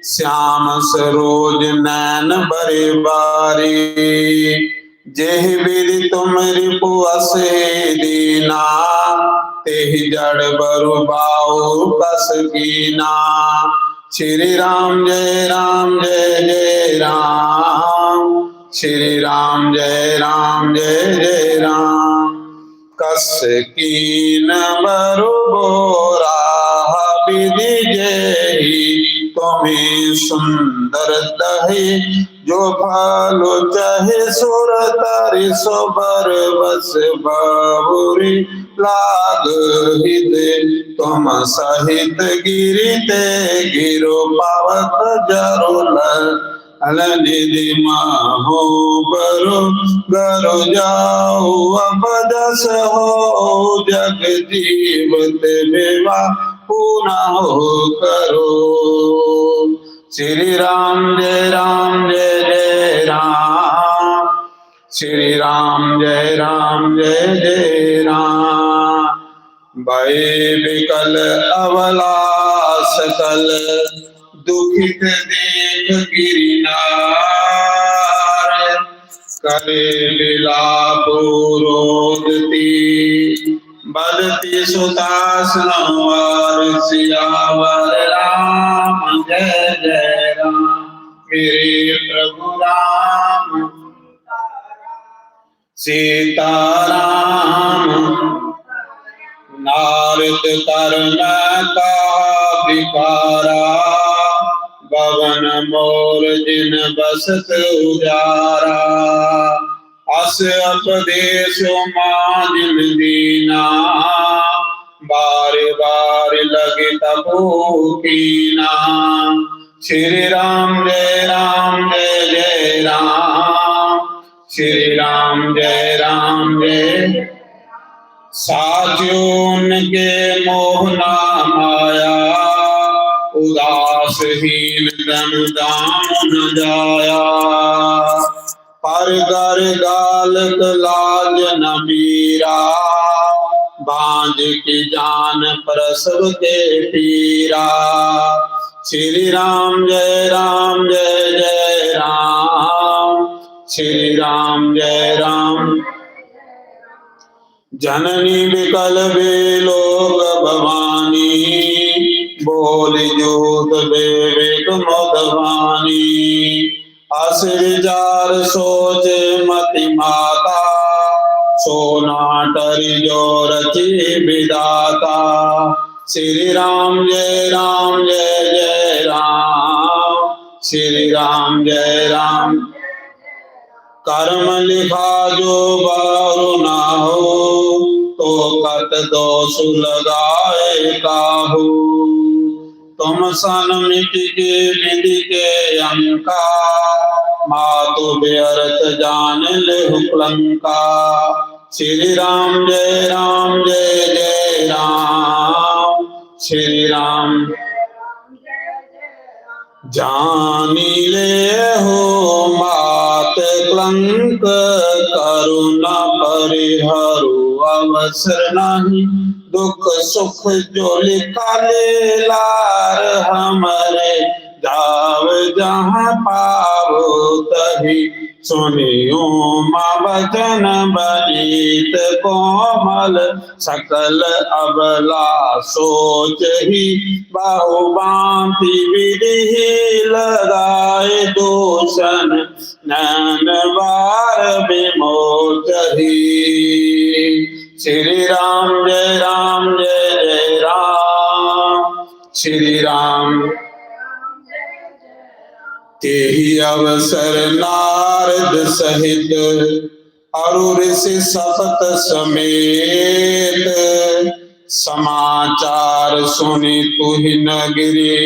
श्याम सरोज नैन बरे बारी। जेह विधि तुम रिपु असे दीना, तेहि जड़ बरु बाहु बस कीना। श्री राम जय राम जय जय राम, श्री राम जय राम जय जय राम। कस कीन बरु बोरा विधि जेहि, तुम्हें सुंदर दहे जो भालो चाहे सुर तारि सोबर बस बाबुरी लाग हित। तुम सहित गिरिते गिरो पावक जरुल, अलनिधि माहो बरु गरु जाऊ अब दस हो। जग जीवत विवा पुनः हो करो। श्री राम जय जय राम, श्री राम जय जय राम। भय विकल अबला सकल, दुखित देख गिरिनार। करे विलाप रोदती, बदती सुतासनवार। सियावर राम जय जय राम, मेरे प्रभु राम सीताराम। नारद कर्ण का विकारा, भवन मोर जिन बसत उजारा। अस अपदेश माजिन दीना, बार बार लगे तपो कीना। श्री राम जय जय राम, श्री राम जय जय। साजोन के मोहना माया, उदासहीन तन दान न जाया। पर गर गालक लाज न मीरा, बांझ की जान प्रसव के पीरा। श्री राम जय जय राम, श्री राम जय राम। जननी विकल बेलोक भवानी, बोल जोत बेविक मधवानी। अस विचार सोच मति माता, सोना टरि जो रचि विदाता। श्री राम जय जय राम, श्री राम जय राम। कर्म लिखा जो बारु ना हो, तो कत दोष लगाए काहू। तुम सन मिट के निधि के अंका, मातु व्यर्थ जान लेहु लंका। श्री राम जय जय राम, श्री राम। जानी ले हो मात क्लंक, करुणा परिहरु अवसर नहीं। दुख सुख जो लिखा ले लार, हमरे जाव जहाँ पावो तही। सुनियो माँ वचन बनीत कोमल, सकल अबला सोच ही। बाहुबांति विधि लगाए दूषण, नैन बार विमोच ही। श्री राम जय जय राम, श्री राम। तेहि अवसर नारद सहित, अरु ऋषि सपत समेत। समाचार सुनि तुहि नगरी,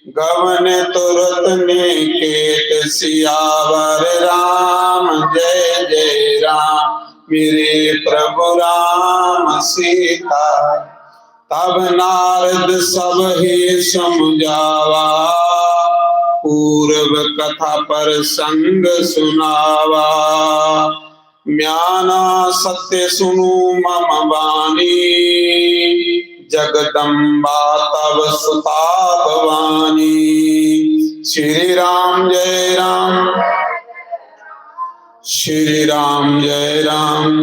गवन तुरत निकेत। सियावर राम जय जय राम, मेरे प्रभु राम सीता। तब नारद सब ही समझावा, पूर्व कथा पर संग सुनावा। म्याना सत्य सुनु मम वाणी, जगदम्बा तब सुता भवानी। श्री राम जय राम, श्री राम जय राम।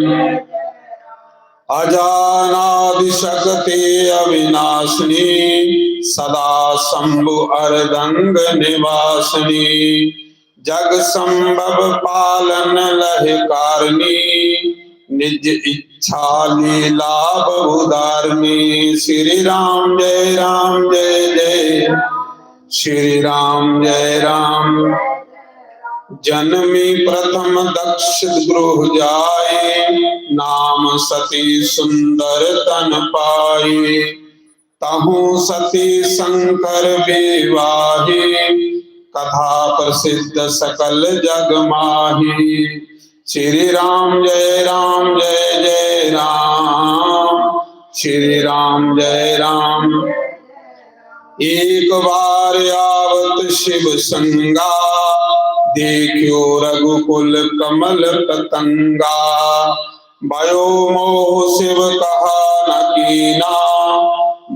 अजानादि शक्ति अविनाशिनी, सदा शंभु अर्धंग निवासिनी, जग संभव पालन लहि कारणी, निज इच्छा लीला बहुधारणी। श्री राम जय राम, जय जय श्री राम जय राम। जन्मी प्रथम दक्ष गृह जाए, नाम सती सुंदर तन पाए, तहु सती शंकर विवाहे, कथा प्रसिद्ध सकल जग माही। श्री राम जय राम, जय जय राम, श्री राम जय राम। एक बार आवत शिव संगा, देखियो रघुकुल कमल पतंगा, भयो मोह शिव कहा न कीना,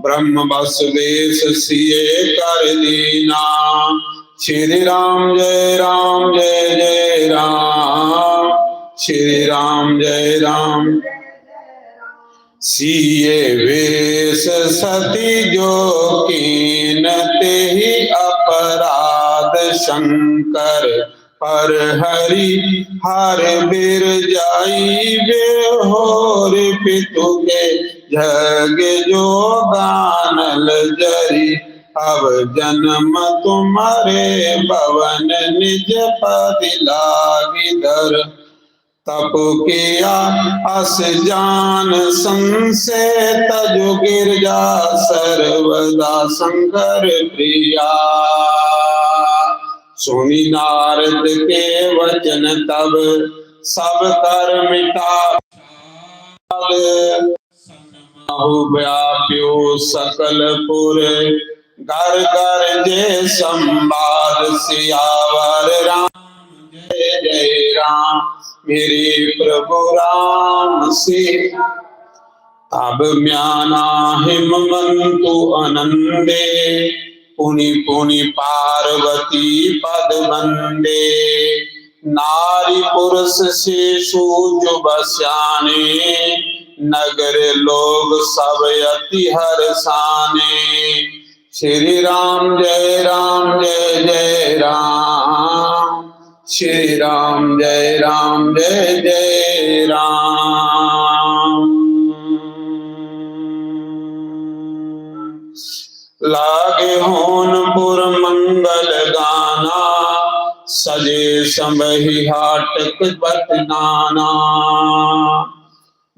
ब्रह्म बस वेश सिए कर दीना। श्री राम जय राम, जय जय राम, श्री राम जय राम। सिए वेश सती जो कीनते ही अपराध शंकर, पर हरि हर बिर जाई बेहोर, पितु के जग जो गानल जरी, अब जन्म तुम्हारे भवन निज पद लागिधर। तप किया अस जान संशय, तजु गिरजा सर्वदा शंकर प्रिया। सुनी नारद के वचन तब, सब कर मिटा व्याप्यो सकल पुर, घर घर जय संवाद सियावर राम जय जय राम। मेरे प्रभु राम से अब म्याना हिमवंतु आनंदे, पुनि पुनि पार्वती पद बंदे, नारी पुरुष शेषु जो बस्याने, नगर लोग सब अति हर्षाने। श्री राम जय राम, जय जय राम, श्री राम जय राम, जय जय राम। लागे होनपुर मंगल गाना, सजे संबहि हाटक बतनाना,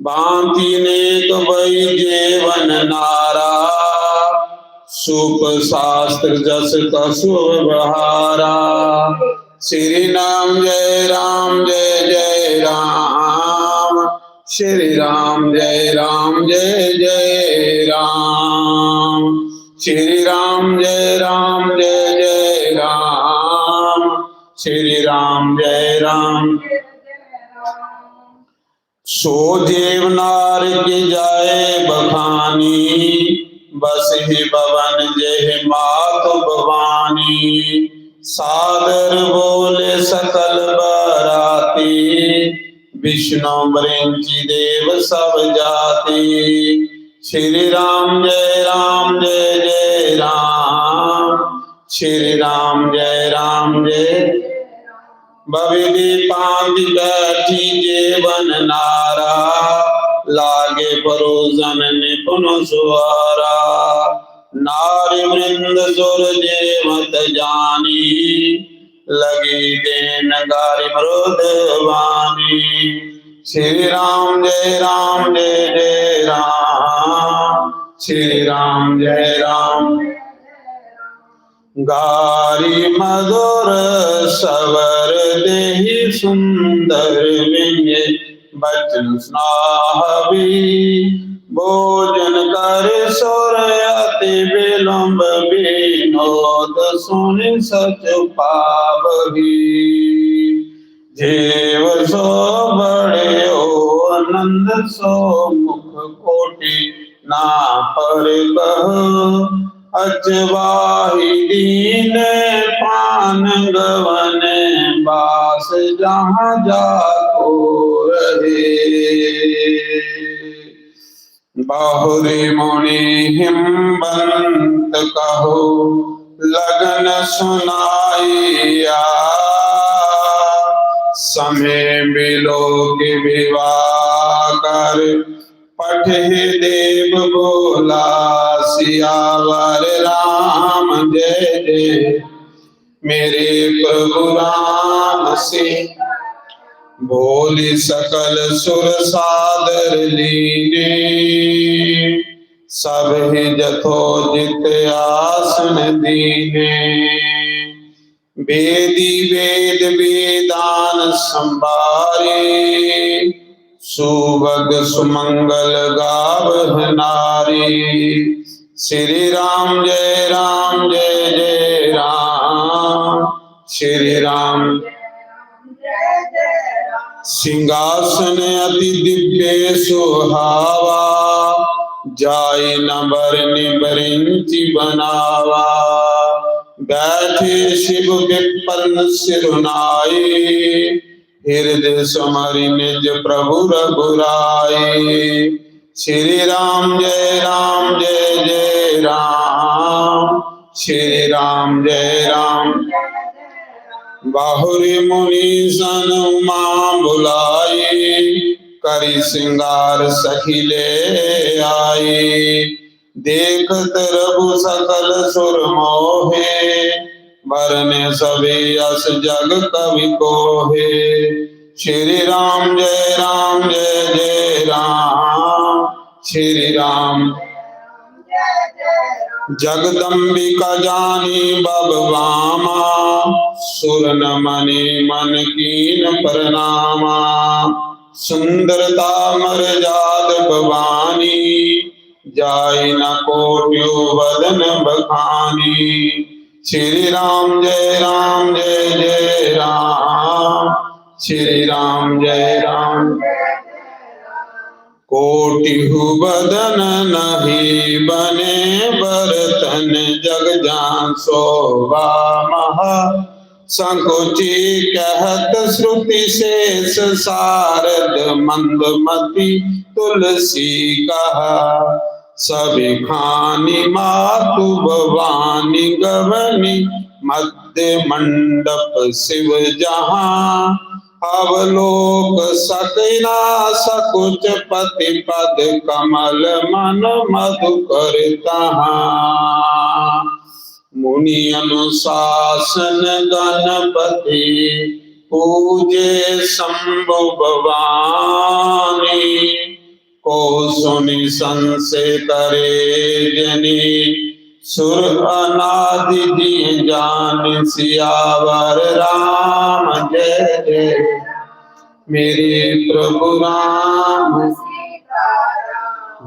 भांति नेक वही जेवन नारा, सुप शास्त्र जस कसु बहारा। श्री राम जय राम, जय जय राम, श्री राम जय राम, जय जय राम, श्री राम जय राम, जय जय राम, श्री राम जय राम। सो देवनार की जाए बखानी, बस ही भवन जय मातु भवानी, सादर बोले सकल बराती, विष्णु ब्रंची देव सब जाति। श्री राम जय राम, जय जय राम, श्री राम जय राम, जय। बविधि पांति बैठी जेवन नारा, लागे परोजन निपुण सुहारा, नारी वृंद सुर जेवत जानी, लगी देन गारी मृदवानी। श्री राम जय राम, जय जय राम, श्री राम जय राम। गारी मधुर सवर देहि सुंदर विंगे, बचन स्नाहवी भोजन कर सुर अति विलंब, विनोद सुनि सच पावही। जीव सो बड़े आनंद सो मुख कोटि ना पर कह, अचवाहि दीन मन गवन बास जहाँ जाको रहे। बहुरी मुनि हिमबंत कहो लगन सुनाइया। समय बिलो के विवाह कर पठे देव बोला। सियावर राम जय जय मेरे प्रभु राम से। बोली सकल सुर सादर लीने। सब ही जथोजित आसन दीने। वेदी वेद वेदान संभारे। सुभग सुमंगल गावह नारी। श्री राम जय जय राम। श्री राम सिंहासन अति दिव्य सुहावा। जाय न बरनि बरिंचि बनावा। बैठे शिव विपन्न सिरुनाई। हृदय समरि निज प्रभु रघुराई। श्री राम जय जय राम। श्री राम जय राम। बाहुरी मुनि सन उमा बुलाई। करी श्रृंगार सखी ले आई। देखत रघु सकल सुर मोहे। बरने सभी अस जग कवि कोहे। श्री राम जय जय राम। श्री राम जगदम्बिका जानी बबवामा। सुर न मनि मन कीन प्रणामा। सुंदरता मर्याद भवानी। जाय न कोट्यो वदन बखानी। श्री राम जय जय राम। श्री राम जय राम। कोटिहु बदन नहीं बने बरतन। जग जान शोभा महा संकुचि कहत श्रुति शेष सारद मंदमति तुलसी कहा। सभी खानी मातु भवानी गवनी। मध्य मंडप शिव जहाँ। अवलोक सकना सकुच पति पद कमल मन मधुकर तहाँ। मुनि अनुशासन गणपति पूजे शंभु भवानी। को सुनि संशय करे जनी। सुर अनादि दिए जान। सियावर राम जय जय मेरे प्रभु राम।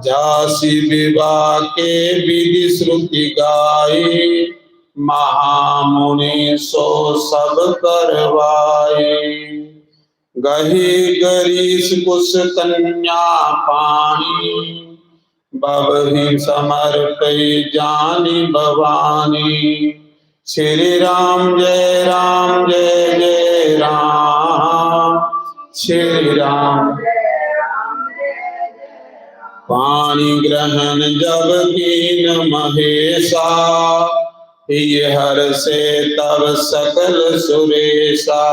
जासी विवाह के विधि श्रुति गाई। महामुनि सो सब करवाई। गही गरीश कुश कन्या पानी। बबहि समर्पई जानी भवानी। श्री राम जय जय राम। श्री राम पानी ग्रहण जब कीन महेशा। ये हर से तब सकल सुरेशा।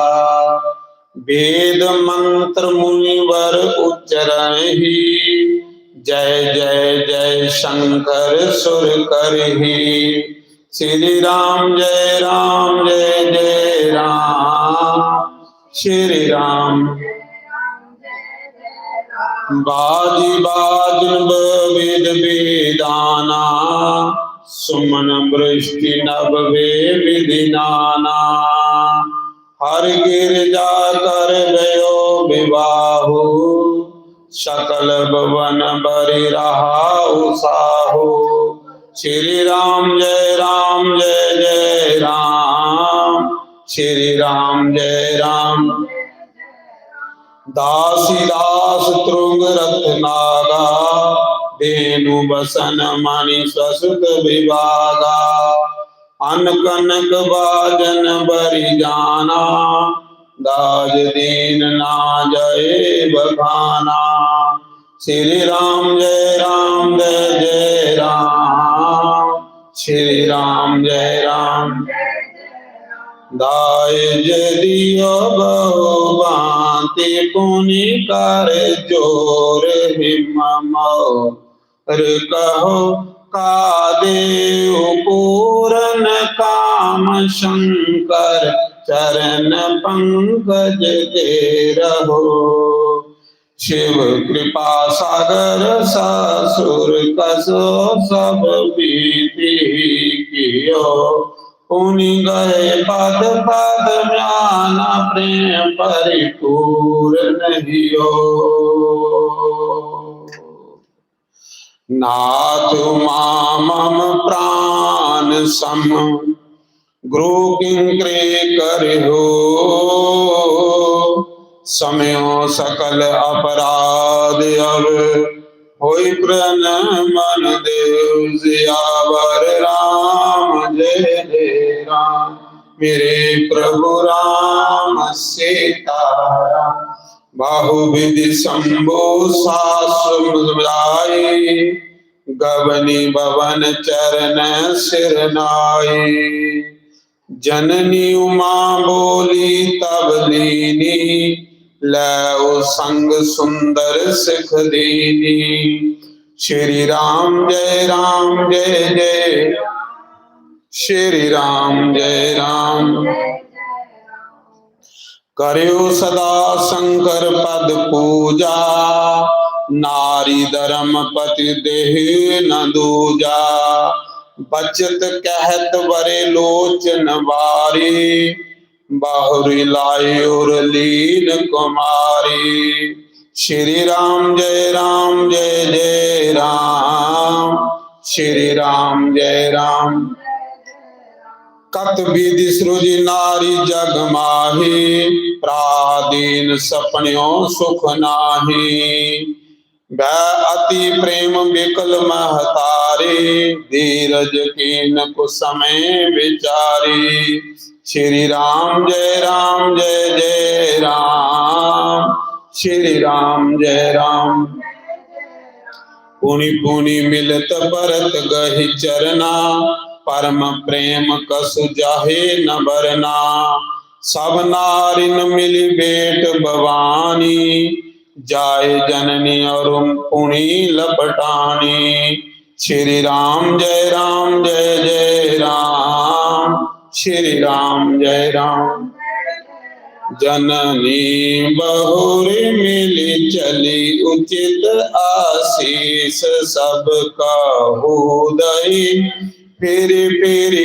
वेद मंत्र मुनिवर उच्चरहि। जय जय शंकर सुर करहि। श्री राम जय जय राम। श्री राम बाजी बाजन वेद वेदाना। सुमन वृष्टि नभ वे विधि नाना। हर गिरजा कर गयो विवाहु। सकल भवन बरि रहा साहु। श्री राम जय जय राम। श्री राम जय राम। दासी दास त्रुंग रथ नागा। धेनु बसन मणि ससुत विभागा। अन कनक बाजन बरि जाना, दाज दीन ना जय बखाना। श्री राम जय राम जय जय राम, श्री राम जय राम। दाय दियो बहु भांति पुनि कर जोर हिम मोर कहो, का देव पूरन काम शंकर चरण पंकज दे रहो। शिव कृपा सागर ससुर कसो सब बीती कियो, पुनि गए पद पद ज्ञान प्रेम परिपूर नहियो। नाथ मम प्राण सम गुरु किंकरे करिहो, समयो सकल अपराध अब होई प्रण मन देव सियावर राम जय जय राम। मेरे प्रभु राम सीताराम, बाहुविधि शंभु सासुराई, गवनी भवन चरण सिर नाई। जननी उमा बोली तब लीनी, लौ संग सुंदर सिख दीनी। श्री राम जय राम जय जय, श्री राम जय राम। करियो सदा शंकर पद पूजा, नारी धर्म पति देह न दूजा। बचत कहत बरे लोचन बारी, बाहुरी लाई और लीन कुमारी। श्री राम जय राम जय जय राम, श्री राम जय राम। कत विधि सृजि नारी जग माही, प्रादीन सपन्यों सुख नाही। वह अति प्रेम विकल महतारी, धीरज कीन कुसमय विचारी। श्री राम जय राम जय जय राम, श्री राम जय राम। पुनि पुनि मिलत परत गहि चरना, परम प्रेम कसु जाहे न बरना। सब नारिन मिली बेट भवानी, जाय जननी और पुनि लपटानी। श्री राम जय राम जय जय राम, श्री राम जय राम। जननी बहुरी मिली चली उचित आशीष, सबका उदय फिर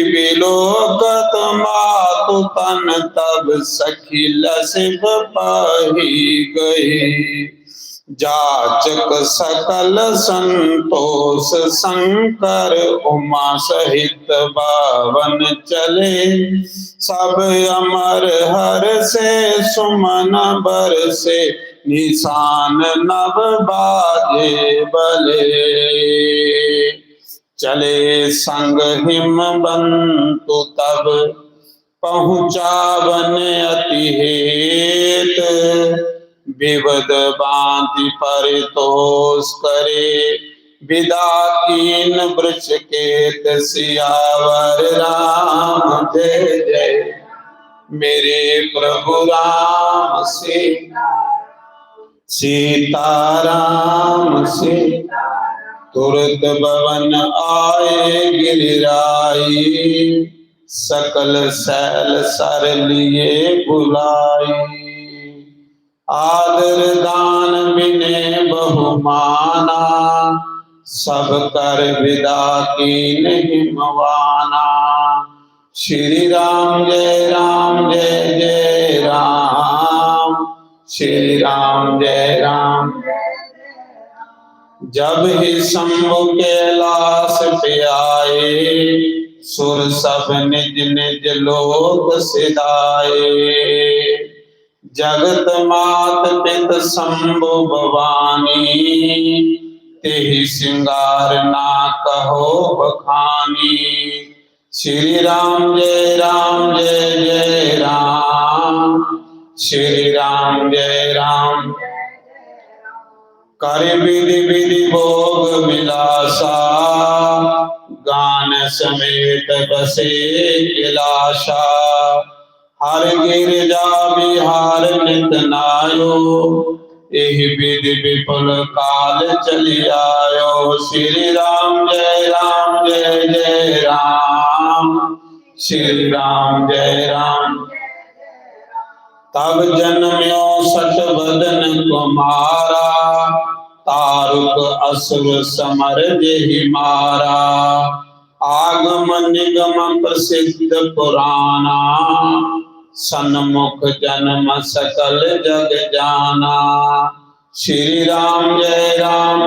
बिलोकत मातु तन। तब सखी लसिप पाही गई, जाचक सकल संतोष शंकर उमा सहित बावन चले। सब अमर हर से सुमन बर से, निशान नभ बाजे बले। चले संग हिमवंतु तब, पहुँचावन अति हेत। विवद बांधि परितोष करे, विदा कीन वृक्ष केत। सियावर राम जय जय, मेरे प्रभु राम सीताराम से। तुरत भवन आए गिरिराई, सकल सैल सर लिए बुलाई। आदर दान विनय बहुमाना, सब कर विदा कीन हिमवाना। श्री राम जय राम जय जय राम, श्री राम जय राम। जब ही शंभु कैलाश पे आए, सुर सब निज निज लोक सिधाए। जगत मात पित शंभु भवानी, तेहि सिंगार ना कहो बखानी। श्री राम जय राम, श्री राम जय राम। कर विधि विधि भोग विलासा, गान समेत बसे कैलासा। हर गिरजा बिहार नित नायो, एहि विधि विपुल काल चली आयो। श्री राम जय राम, श्री राम जय राम। तब जन्म्यो सठ बदन कुमारा, तारुक असुर समर जेहि मारा। आगम निगम प्रसिद्ध पुराना, सन्मुख जन्म सकल जग जाना। श्री राम जय राम,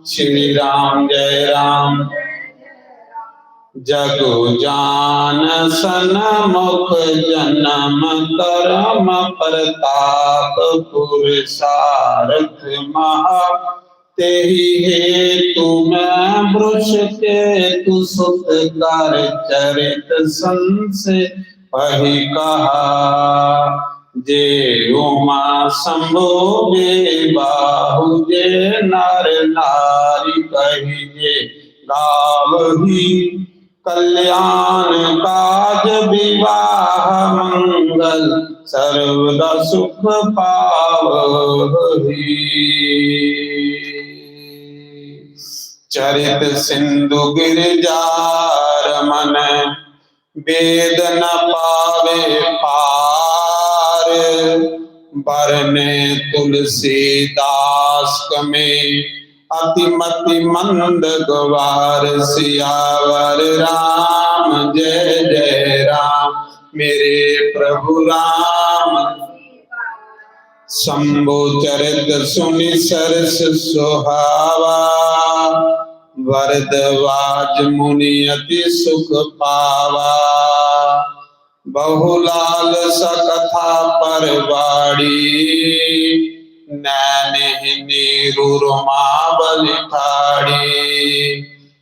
श्री राम जय राम। जगु जान सन्मुख जन्म करम प्रताप, पुरुषार्थ महा तेहि हेतु मैं वृष केतु सुत कर चरित संसे पहि कहा। जे उमा शंभु जे बाहु जे नर नारी कहि जे गावही। कल्याण काज विवाह मंगल सर्वदा सुख पावही। चरित सिंधु गिरिजार, वेद न पावे पार। बरने तुलसीदास में अतिमति मंद गवार। सियावर राम जय राम, मेरे प्रभु राम। शंभु चरित सुनि सरस सुहावा, वरदवाज मुनि अति सुख पावा। बहुलाल सकथा परवाड़ी, नैन नीरुरमा बलि ठाड़ी।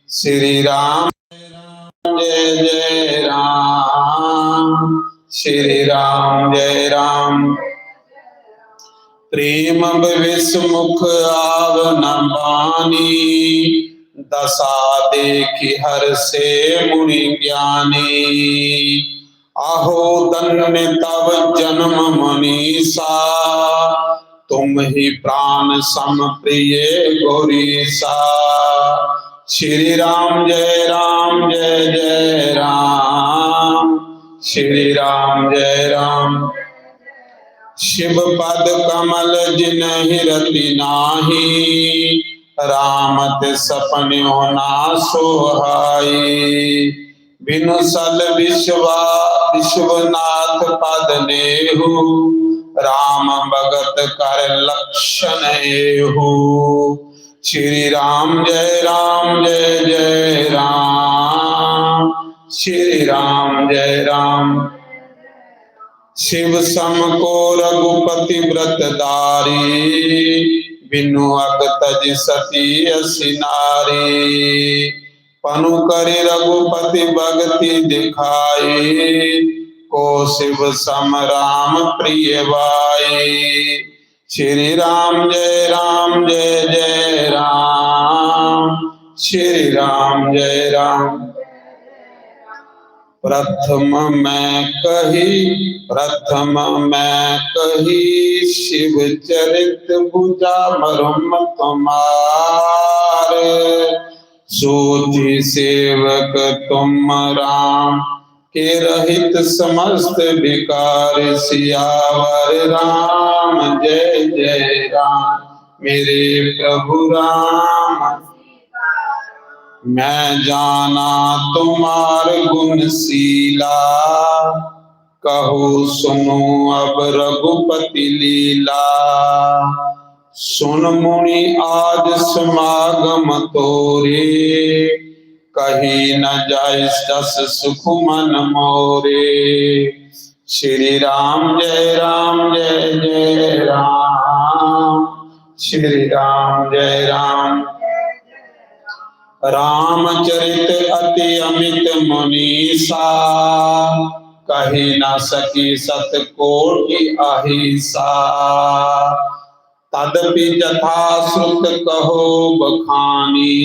श्री राम जय राम, श्री राम जय राम। प्रेम विस्मुख आव न बानी, दशा देखि हर से मुनि ज्ञानी। अहो धन्य तव जन्म मनीषा, तुम ही प्राण सम प्रिय गौरीसा। श्री राम जय राम, श्री राम जय राम। शिव पद कमल जिनहि रति नाही, रामत सपन्यो ना सोहाई। बिनु सल विश्वनाथ पद नेहु, राम भगत कर लक्षण एहु। श्री राम जय राम, श्री राम जय राम। शिव सम को रघुपति व्रतधारी, बिनु अग तज सती असी नारी। पनु करि रघुपति भगति दिखाई, को शिव सम राम प्रिय भाई। श्री राम जय राम, श्री राम जय राम। प्रथम मैं कही शिव चरित भुजा मरम तुम्हार। सोची सेवक तुम राम के रहित समस्त विकार। सियावर राम जय राम, मेरे प्रभु राम। मैं जाना तुम्हार गुण शीला, कहूँ सुनो अब रघुपति लीला। सुन मुनि आज समागम तोरे, कही न जाय जस सुख मन मोरे। श्री राम जय राम, श्री राम जय राम। रामचरित अति अमित मुनीसा, कही न सकी सत कोटि अहिसा। तदपि जथा श्रुत कहो बखानी,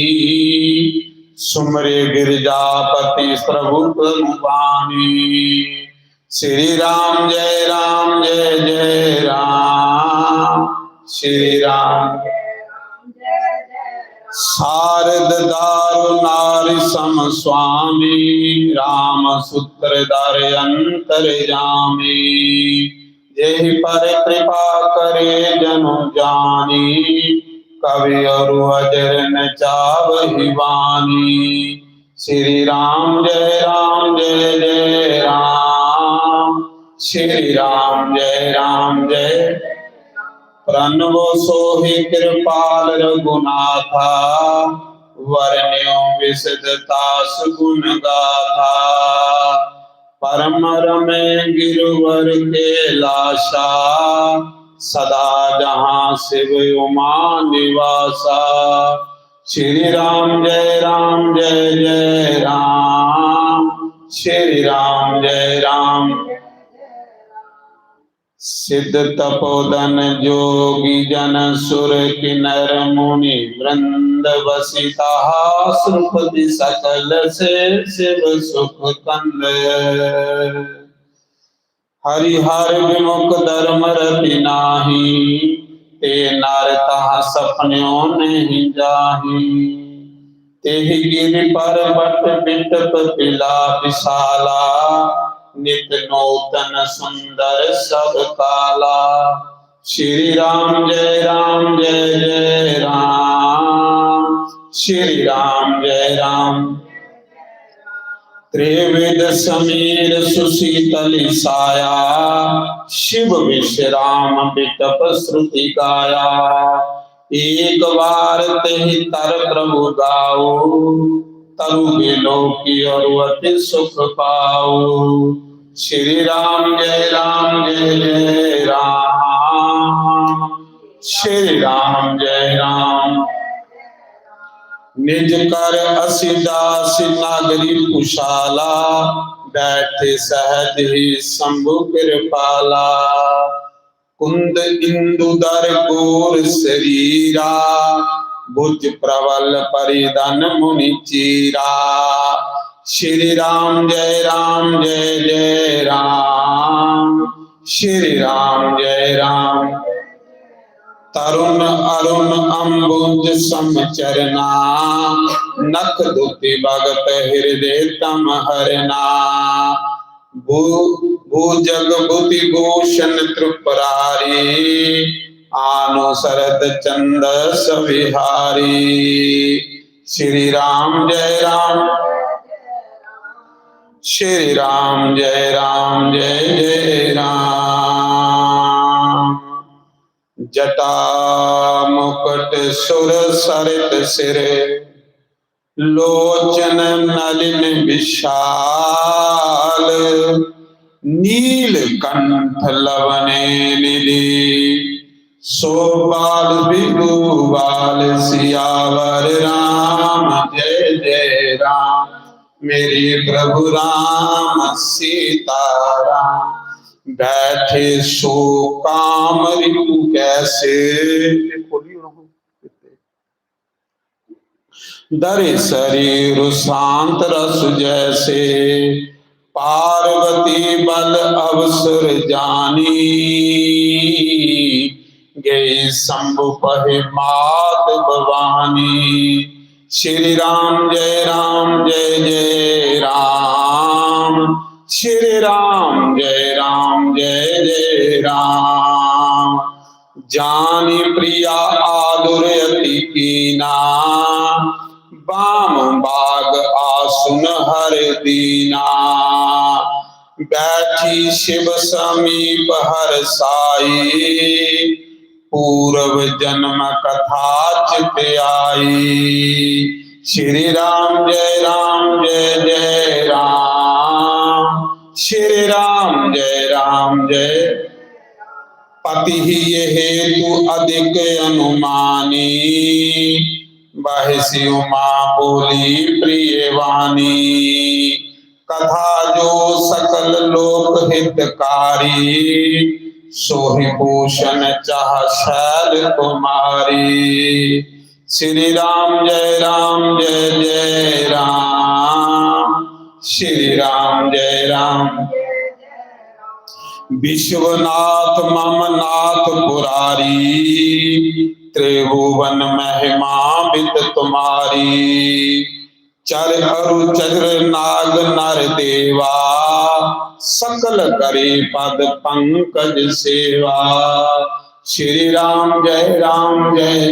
सुमरे गिरिजापति प्रभु प्रभुवाणी। श्री राम जय जय राम, श्री राम। शारद दारु नारि सम स्वामी, राम सूत्रधर अंतर्यामी। जेहि पर कृपा करे जनु जानी, कवि अरु अजर न चावहि वाणी। श्री राम जय जय राम, श्री राम जय। प्रणवो सोहि कृपाल रघुनाथा, वर्ण्यो विशदता सुगुण गाथा। परम रमे गिरुवर के लाशा, सदा जहाँ शिव उमा निवासा। श्री राम जय जय राम, श्री राम जय राम। सिद्ध तपोधन जोगी जन सुर किन्नर मुनि वृंद वसिता, श्रुपति सकल से शिव सुख कंद। हरिहर विमुख धर्म रति नाही, ते नर तहाँ सपन्यों नहीं जाही। तेहि गिरि पर्वत बिटप पिला विशाला, नित नूतन सुंदर सब काला। श्री राम जय जय राम, श्री राम जय राम। त्रिविध समीर सुशीतल साया, शिव विश्राम बिटप श्रुति गाया। एक बार तेहि तर प्रभु गाओ, तरु बिलो की और अति सुख पाओ। श्री राम जय जय राम, श्री राम जय राम। निज कर असिदास नागरी कुशाला, बैठे सहज ही शंभु कृपाला। कुंद इंदुदर गोर शरीरा, भुज प्रबल परिधन मुनि चीरा। श्री राम जय जय राम, श्री राम जय राम। तरुण अरुण अम्बुज समचरना, नख दुति भगत हृदय तम हरना। भूजग बुद्धि भूषण त्रिपुरारी, आनो शरद चंद सविहारी। श्री राम जय श्री राम जय जय राम। जटा मुकुट सुर सरित सिर, लोचन नलिन विशाल। नील कंठ लवने निधि, सोपाल बिगुबाल सियावर राम जय जय राम। मेरे प्रभु राम सीताराम, बैठे सो काम रिपु कैसे। दरे शरीर शांत रस जैसे, पार्वती बल अवसर जानी। गई शंभु पहे मात भवानी। श्री राम जय जय राम, श्री राम जय जय राम। जानी प्रिया आदुर अति कीना, बाम बाग आसुन हर दीना। बैठी शिव समीप हर साई, पूर्व जन्म कथा चित आई। श्री राम जय जय राम, श्री राम जय। पति ही ये हेतु अधिक अनुमानी, बहसी उमा बोली प्रिय वाणी, कथा जो सकल लोक हितकारी, सोहि भूषण चाह शैल कुमारी। श्री राम जय जय राम, श्री राम जय राम। विश्वनाथ मम नाथ पुरारी, त्रिभुवन महिमा बित तुम्हारी। चर अरु चर नाग नर देवा, सकल करे पद पंकज सेवा। श्री राम जय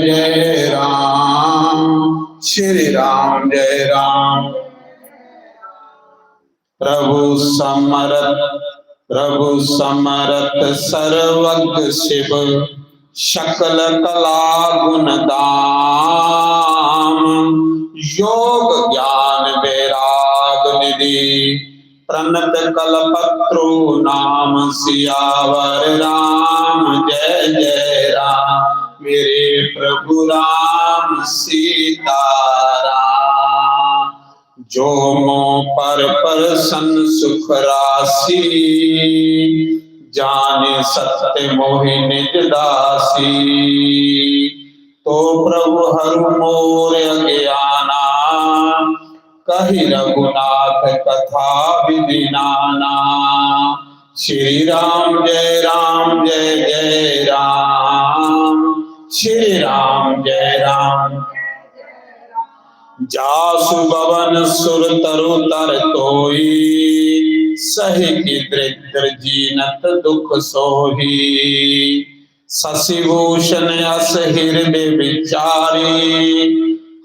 जय राम, श्री राम जय राम। प्रभु समरथ सर्वज्ञ शिव, सकल कला गुण दाम। योग ज्ञान वैराग निधि, प्रणत कलपत्रु नाम। सियावर राम जय जय राम, मेरे प्रभु राम सीताराम। जो मों पर प्रसन्न सुख राशि, जाने सत्य मोहि निज दासी। तो प्रभु हरु मोर अज्ञाना, कहि रघुनाथ कथा विधि नाना। श्री राम जय जय राम, श्री राम जय राम। जासु भवन सुर तरु तर तोई, सही की दृद्र जीनत दुख सोही। शशिभूषण यस हृदय विचारी,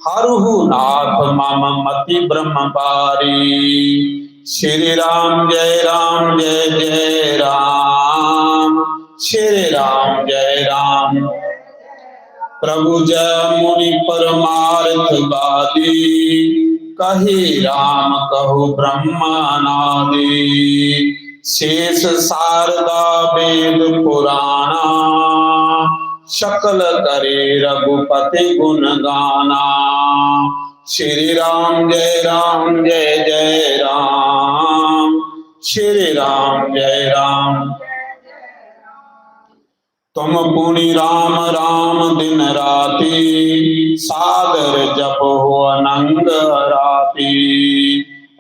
हरहु नाथ मम मति ब्रह्म बारी। श्री राम जय जय राम, श्री राम जय राम। प्रभु जय मुनि परमार्थ वादी, कही राम कहु ब्रह्मानादि। शेष शारदा वेद पुराणा, सकल करे रघुपति गुण गाना। श्री राम जय जय राम, श्री राम जय राम। तुम पुनि राम राम दिन राति, सादर जप हो अनंग राति।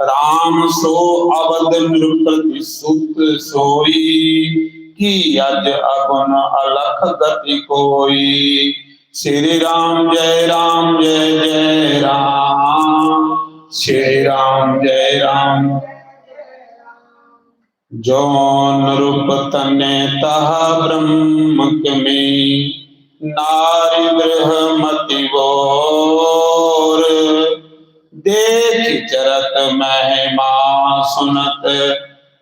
राम सो अवध नृपति सुत सोई, की अज अगुन अलख गति कोई। श्री राम जय जय राम, श्री राम जय राम। जौन रूप तने तह ब्रह्म में, नारी बृहमति बोर। देख चरत महिमा सुनत,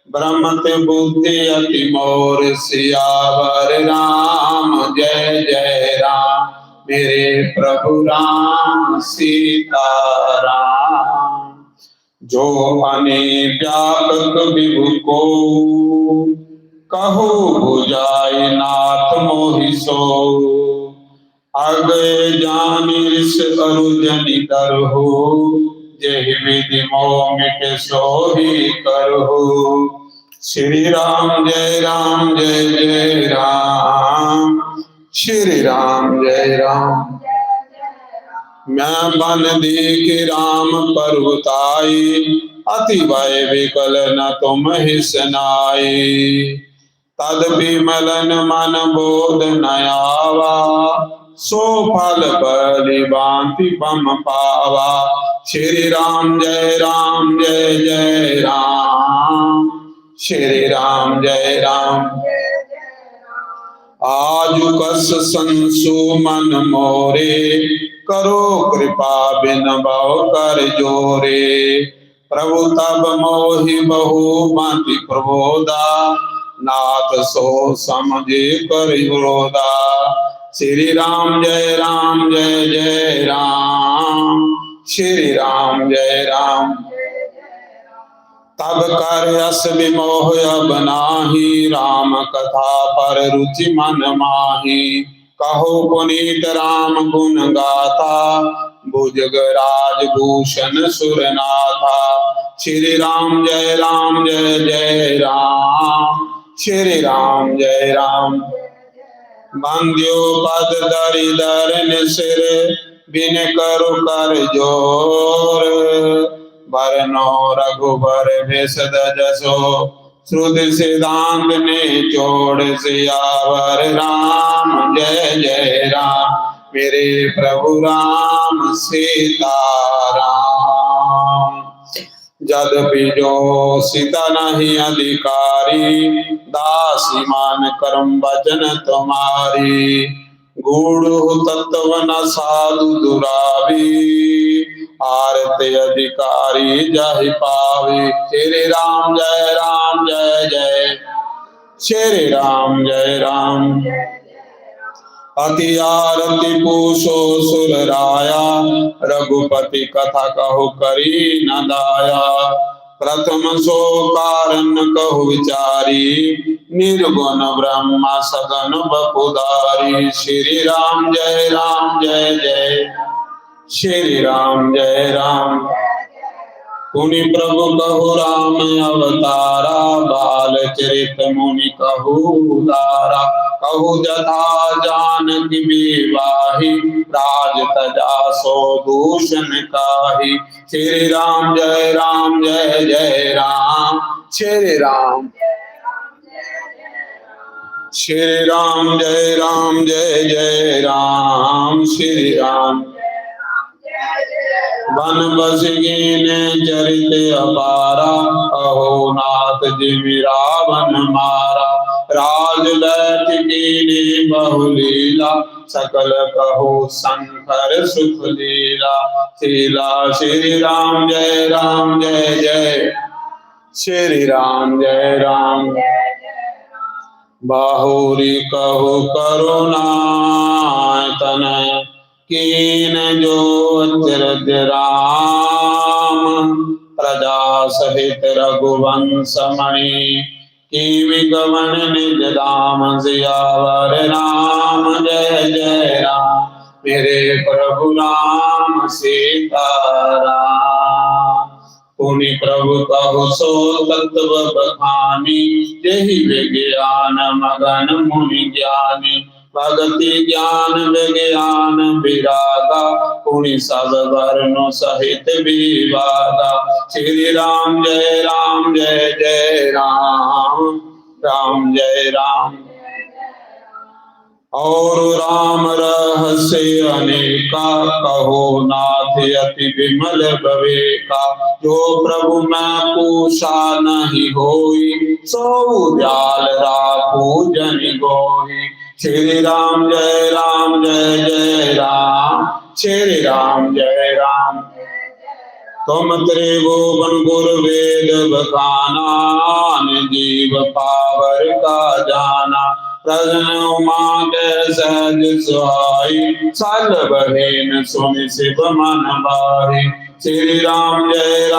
ब्रह्मत बुद्धि अति मोर। सियावर राम जय जय राम, मेरे प्रभु राम सीताराम। जो अने व्यापक विभु को, कहो बुझाए नाथ मोहि सो। अगय जानि ऋष अरु जनि करहु, जेहि विधि मोह मिटे सोहि करहु। श्री राम जय जय राम, श्री राम जय राम। मैं बन देख राम पर्वताई, अति भय विकल न तुम ही सनाई। तद विमलन मन बोध न आवा, सो फल बलि भांति बम पावा। श्री राम जय जय राम, श्री राम जय राम। आजु कस संसु मन मोरे, करो कृपा बिन भव कर जोरे। प्रभु तब मोहि बहु मति प्रबोधा, नाथ सो समझे कर विरोधा। श्री राम जय जय राम, श्री राम जय राम। तब कर यस विमोह अब नाही, राम कथा पर रुचि मन माही। कहो पुनीत राम गुण गाथा, भुजगराज भूषण सुरनाथा। श्री राम जय जय राम, श्री राम जय राम। बंध्यो पद दरिदर सिर, बिन करु कर जोर। बरनो रघुबर भेषज जसो, श्रुति सिद्धांत ने जोड़। सियावर राम जय राम, मेरे प्रभु राम सीताराम। यद्यपि जो सीता नहीं अधिकारी, दासी मान करम वचन तुम्हारी। गूढ़ तत्व न साधु दुरावी, आरत अधिकारी जाहि पावे। श्री राम जय जय, श्री राम जय राम। अति आरती पूछो सुर राया, रघुपति कथा कहो करी न दाया। प्रथम सो कारण कहु विचारी, निर्गुण ब्रह्मा सगन बपुधारी। श्री राम जय जय, श्री राम जय राम। पुनि प्रभु कहु राम अवतारा, बाल चरित मुनि कहु उदारा। कहु जथा जानकी विवाही, राज तजा सो दूषण काही। श्री राम जय जय राम, श्री राम। श्री राम जय जय राम, श्री राम। वन बसगीन चरित अपारा, अहो नाथ जिमि रावण मारा। राज बैठ कीनी बहुलीला, सकल कहो शंकर सुख लीला। शीला श्री राम जय जय, श्री राम जय राम। बाहुरी कहो करुणा तनय, कीन जो अचरज राम। प्रजा सहित रघुवंश मणि, कीमि गमन निज धाम। सियावर राम जय राम, मेरे प्रभु राम सीताराम। पुनि प्रभु कहु सो तत्व बखानी, यही विज्ञान मगन मुनि ज्ञानी। भगति ज्ञान विज्ञान विरागा, पुनि सब वर्णो सहित विवादा। श्री राम जय जय राम, राम जय राम। और राम रहस्य अनेका, कहो नाथ अति विमल विवेका। जो प्रभु मैं पूछा नहीं होई, सो जाल राखू जन गोही। श्री राम जय जय राम, श्री राम जय राम। तुम त्रिभुवन गुर वेद बखाना, जीव पावर का जाना। प्रजन उमा के सहज सुहाई, सल बहेन सुनि शिव मन भाई। श्री राम जय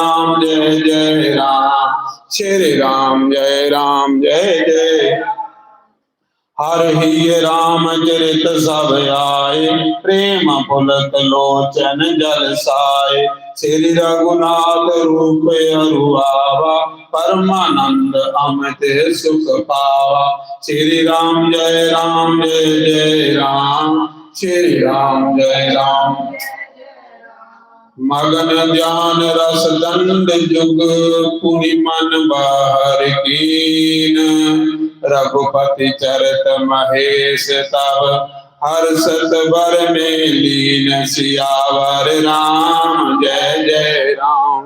जय राम, श्री राम जय जय। हर ही राम चरित सब आए, प्रेम पुलक लोचन जल साए। श्री रघुनाथ रूप अरुआवा, परमानंद अमित सुख पावा। श्री राम जय जय राम, श्री राम जय राम। मगन ध्यान रस दंड जुग, पुनि मन बाहर कीन। रघुपति चरित महेश तब, हर्षत बर में लीन। सियावर राम जय राम,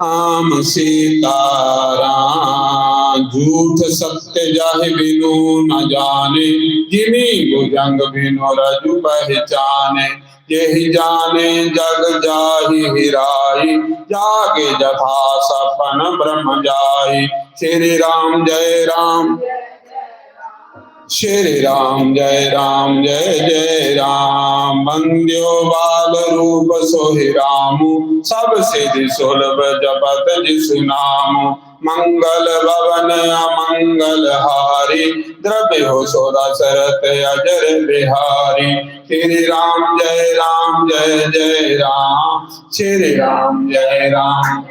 राम सीताराम। झूठ सत्य जाहि बिनु न जाने, जिमी भुजंग बिनु रजु पहचाने। यही जाने जग जाहि हिराई, जागे जथा सपन ब्रह्म जाई। श्री राम जय राम, श्री राम जय जय राम। बंद्यो बाल रूप सोहि रामु, सब सिद्धि सुलभ जपत जिसु नामु। मंगल भवन अमंगल हारी, द्रव्य हो सो दशरथ अजर बिहारी। श्री राम जय राम जय जय राम, श्री राम जय राम।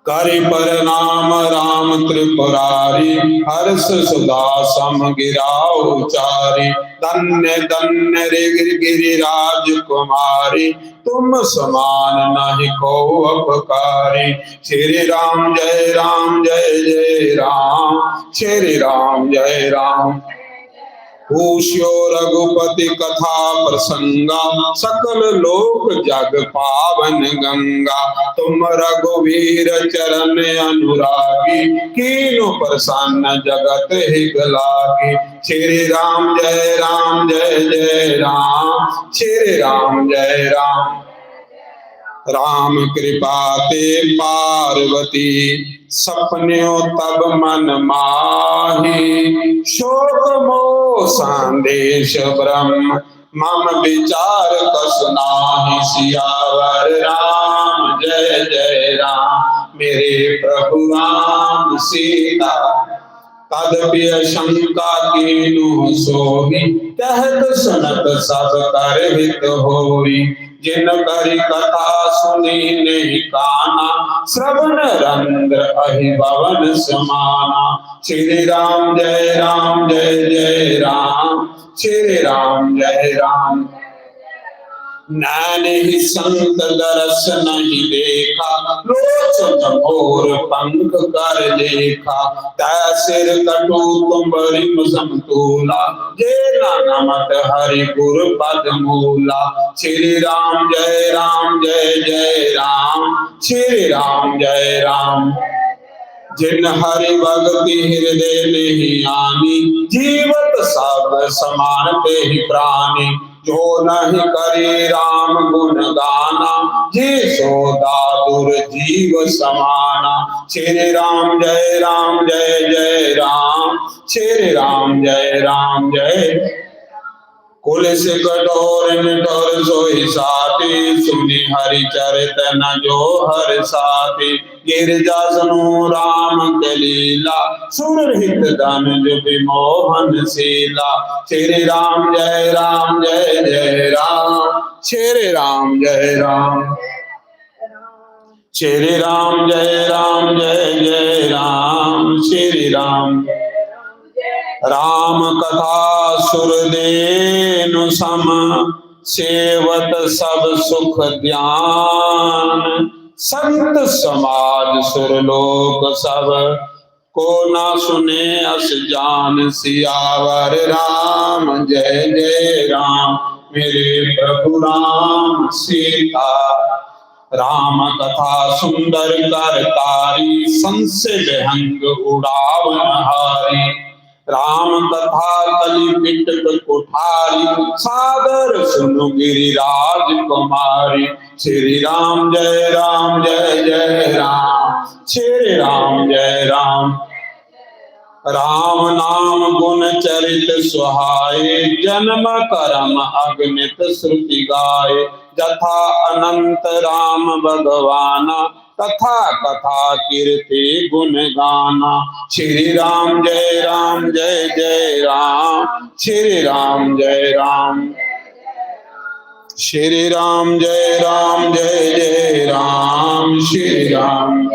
करि प्रणाम राम त्रिपुरारी, हर्ष सुधा सम गिराओ चारी। धन्य धन्य रे गिरिराज कुमारी, तुम समान नहीं को अपकारी। श्री राम जय जय राम, श्री राम जय राम। पूष्यो रघुपति कथा प्रसंगा, सकल लोक जग पावन गंगा। तुम रघुवीर चरण अनुरागी, कीनु प्रसन्न जगत हित लागी। श्री राम जय जय राम, श्री राम जय राम। राम कृपा ते पार्वती, सपन्यो तब मन माही। शोक मोह संदेश ब्रह्म, मम विचार कस नाहि। सियावर राम जय जय राम, मेरे प्रभु राम सीता। तदपि शंका कीनु सोई, कहत सुनत सब कर हित होई। जिन करी कथा सुनी नहीं काना, श्रवण रंद्र अहि भवन समाना। श्री राम जय जय राम, श्री राम जय राम। नैन ही संत दरस नहीं देखा, लोचन मोर पंख कर लेखा। तैसिर कटु तुम्बरि समतूला, जे नमत हरि गुर पद मूला। श्री राम जय जय राम, श्री राम जय राम। जिन हरि भगति हृदय नहीं आनी, जीवत सब समान ते ही प्राणी। जो नहीं करे राम गुण गाना, जे सो दादुर जीव समाना। श्री राम जय जय राम, श्री राम जय। कुल से कठोर निठोर सोई साथी, सुनि हरि चरित न जो हर साथी। गिरजा सुनु राम के लीला, सुन हित धनुज विमोहन शीला। श्री राम जय जय राम, श्री राम जय राम। श्री राम जय जय राम, श्री राम। राम कथा सुरदेनु सम, सेवत सब सुख ध्यान। संत समाज सुरलोक सब, को ना सुने अस जान। सियावर राम जय जय राम, मेरे प्रभु राम सीता। राम कथा सुंदर कर तारी, संशय विहंग उड़ावन हारी। राम कथा कलि पिटक कुठारी, सादर सुनु गिरिराज कुमारी। श्री राम जय जय राम, श्री राम जय राम। राम नाम गुण चरित सुहाए, जन्म कर्म अगणित श्रुति गाए। जथा अनंत राम भगवाना, तथा कथा कीर्ति गुण गाना। श्री राम जय जय राम, श्री राम जय राम। श्री राम जय जय राम, श्री राम।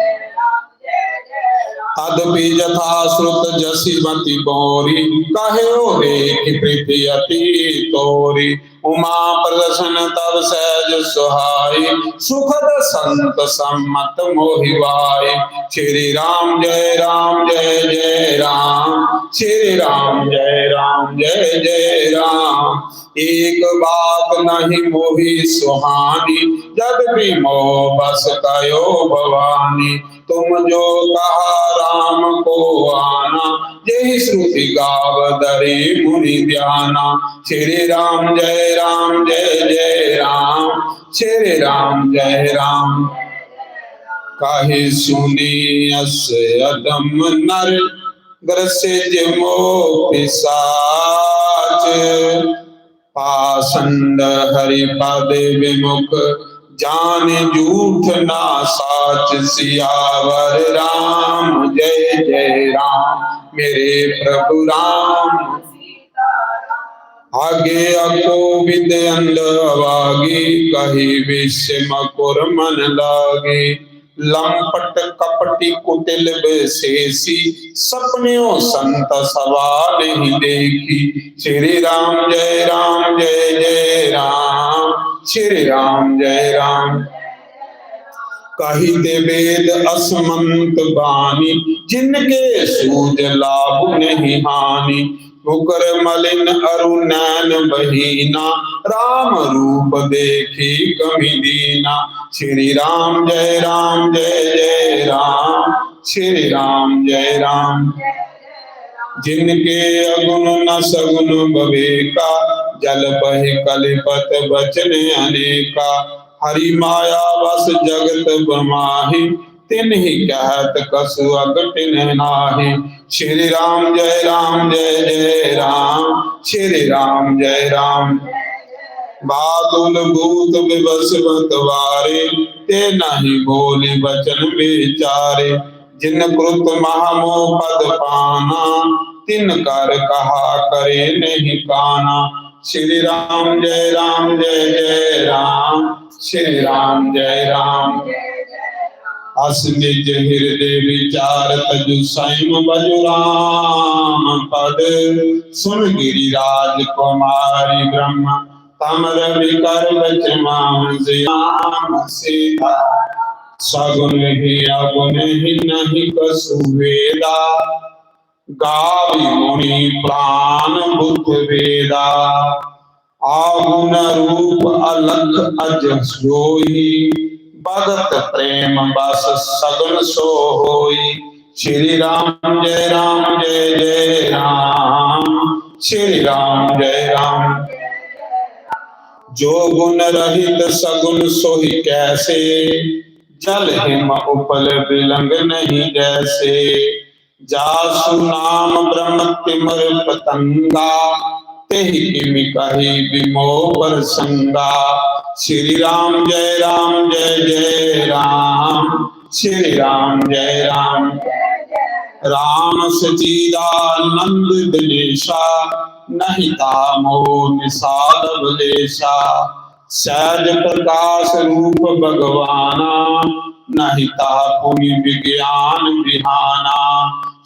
तदपि जथा श्रुत जसीमति बोरी, कहो देख प्रीति अति तोरी। उमा प्रदर्शन तब सहज सुहाई, सुखद संत सम्मत मोहिवाई। श्री राम जय जय राम, श्री राम जय जय राम। एक बात नहीं मोहि सुहानी, जब भी मोह बस कयो भवानी। तुम जो कहा राम को आना, यही श्रुति गाव दरी मुनि ध्याना। श्री राम जय जय राम, श्री राम जय राम। कहि सुनी अस अदम नर, ग्रसिज मोह पिशाच। पाषंड हरि पद विमुख, जाने झूठ ना साच सियावर राम। जय जय राम मेरे प्रभु राम। आगे अकोविद अंध अवागी, कही विश्व मकुर मन लागे। लंपट कपटी कुटिल विशेषी, सपनियों संत सभा नहीं देखी। श्री राम जय राम जय जय राम। श्री राम जय राम। कहिते वेद असमंत बानी, जिनके सूझ लाभ नहीं हानि। मुकर मलिन अरु नैन बहीना, राम रूप देखी कमि दीना। श्री राम जय राम जय जय राम। श्री राम जय राम। जिनके अगुण न सगुन बवेका, जल बहि कलिपत बचन अनेका। हरि माया बस जगत बमाही, तिन्हि कहत कसु अगटिन नाही। श्री राम जय राम जय जय राम। श्री राम जय राम। बादुल भूत विवश मतवारे, ते नहीं बोली वचन विचारे। जिन कृत महामोह पद पाना, तिन कर कहा करे नहीं काना। श्री राम जय जय राम। श्री राम जय राम। अस निज हृदय विचार तजु संयम बजु राम पद। सुन गिरिराज कुमारी ब्रह्म, तम रवि कर बचमान श्याम सीता। सगुन ही अगुन ही नहीं कसु वेदा, गावी मुनि प्राण बुद्ध वेदा। आगुन रूप अलख अज सोई, भगत प्रेम बस सगुन सो होई। श्री राम जय जय राम। श्री राम जय राम। जो गुण रहित सगुन सोहि कैसे, जल हिम उपल बिलंग नहीं जैसे। जासु नाम ब्रह्म तिमर पतंगा, तेहि किमि कही विमोह प्रसंगा। श्री राम जय जय राम। श्री राम जय राम। राम सचिदानंद दिनेशा, नहीं तामो निषाद बलेशा। सहज प्रकाश रूप भगवाना, नहीं ता पुनि विज्ञान विहाना।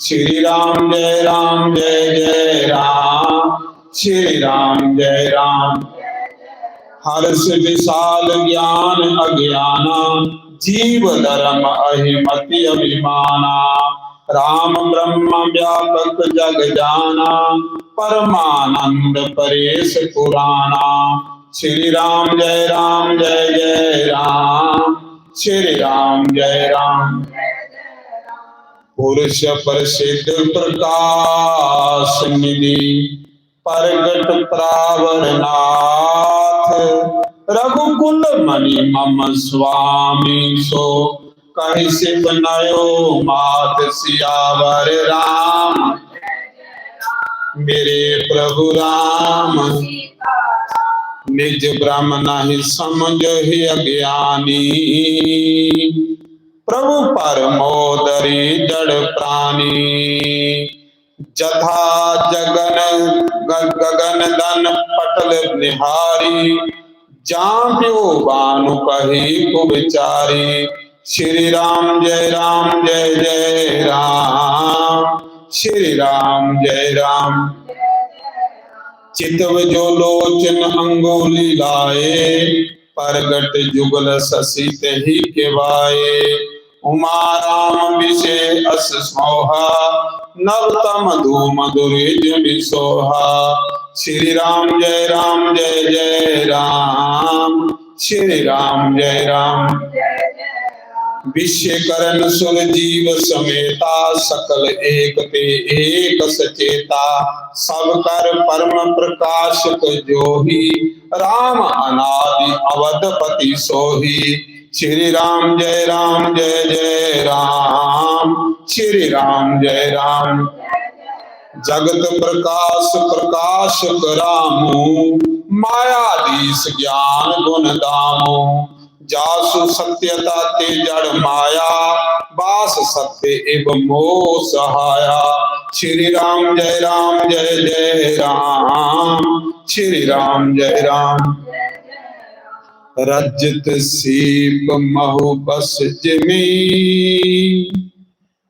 श्री राम जय जय राम। श्री राम जय राम। हर्ष विशाल ज्ञान अज्ञाना, जीव धर्म अहिमति अभिमाना। राम ब्रह्म व्यापक जग जाना, परमानंद परेश पुराना। श्री राम जय जय राम। श्री राम जय राम। पुरुष प्रसिद्ध प्रकाश निधि, प्रगट प्रावर नाथ। रघुकुल मणि मम स्वामी सो, कहि सिव नयो मात सियावर राम। मेरे प्रभु राम, निज ब्रह्म नहीं समझहि अज्ञानी। प्रभु परमोदरी जड़ प्राणी। जथा जगन गगन दन पटल निहारी, जाम्यो बानु कही कुविचारी। श्री राम जय जय राम। श्री राम जय राम। चितव जो लोचन अंगुली लाए, प्रगट जुगल शशि तेहि केवाए। उमा राम विषे अस मोहा, नवतम धूम दुरिज विसोहा। श्री राम जय जय राम। श्री राम जय राम। विश्वकरण सुर जीव समेता, सकल एक ते एक सचेता। सब कर परम प्रकाशक जोही, राम अनादि अवधपति सोही। श्री राम जय जय राम। श्री राम जय राम। जगत प्रकाश प्रकाशक रामु, मायाधीश ज्ञान गुण दामु। जासु सत्यता ते जड़ माया, बास सत्य एवं मोह सहाया। श्री राम जय जय राम, श्री राम जय राम। रजत सीप महु बस जिमी,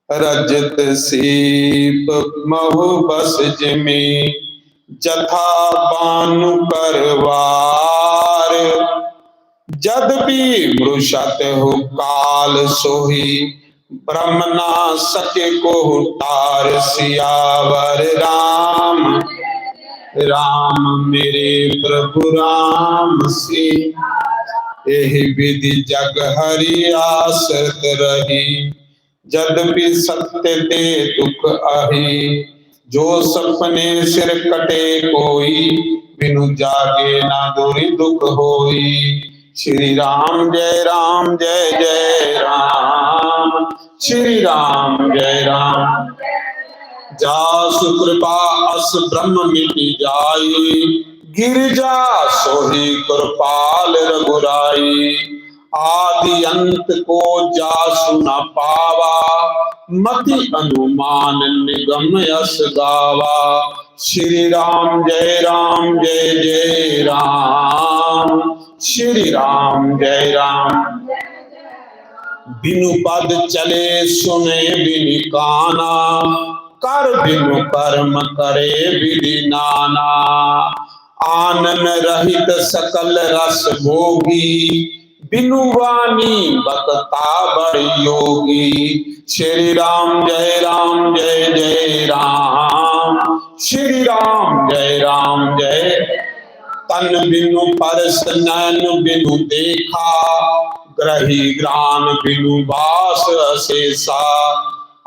रजत सीप महु बस जिमी, जथा बानु करवार, जद भी मृषत हो काल सोही, ब्रह्म ना सके को तार। सियावर राम राम मेरे प्रभु राम सी, यही विधि जग हरि आसत रही, जद्यपि सत्य ते दुख आही, जो सपने सिर कटे कोई, बिनु जागे ना दूरी दुख होई। श्री राम जय जय राम, श्री राम जय राम। जासु कृपा अस ब्रह्म मिटि जाई, गिरिजा सोही कृपाल रघुराई। आदि अंत को जासु न पावा, मति अनुमान निगम यस गावा। श्री राम जय जय राम, श्री राम जय राम। बिनु पद चले सुने बिनि काना, कर बिनु कर्म करे विधि नाना। आनन रहित सकल रस भोगी, बिनु वाणी बकता बड़ योगी। श्री राम जय जय राम, श्री राम जय। तन बिनु परस नैन बिनु देखा, ग्रही ग्राम बिनु बास अशेषा।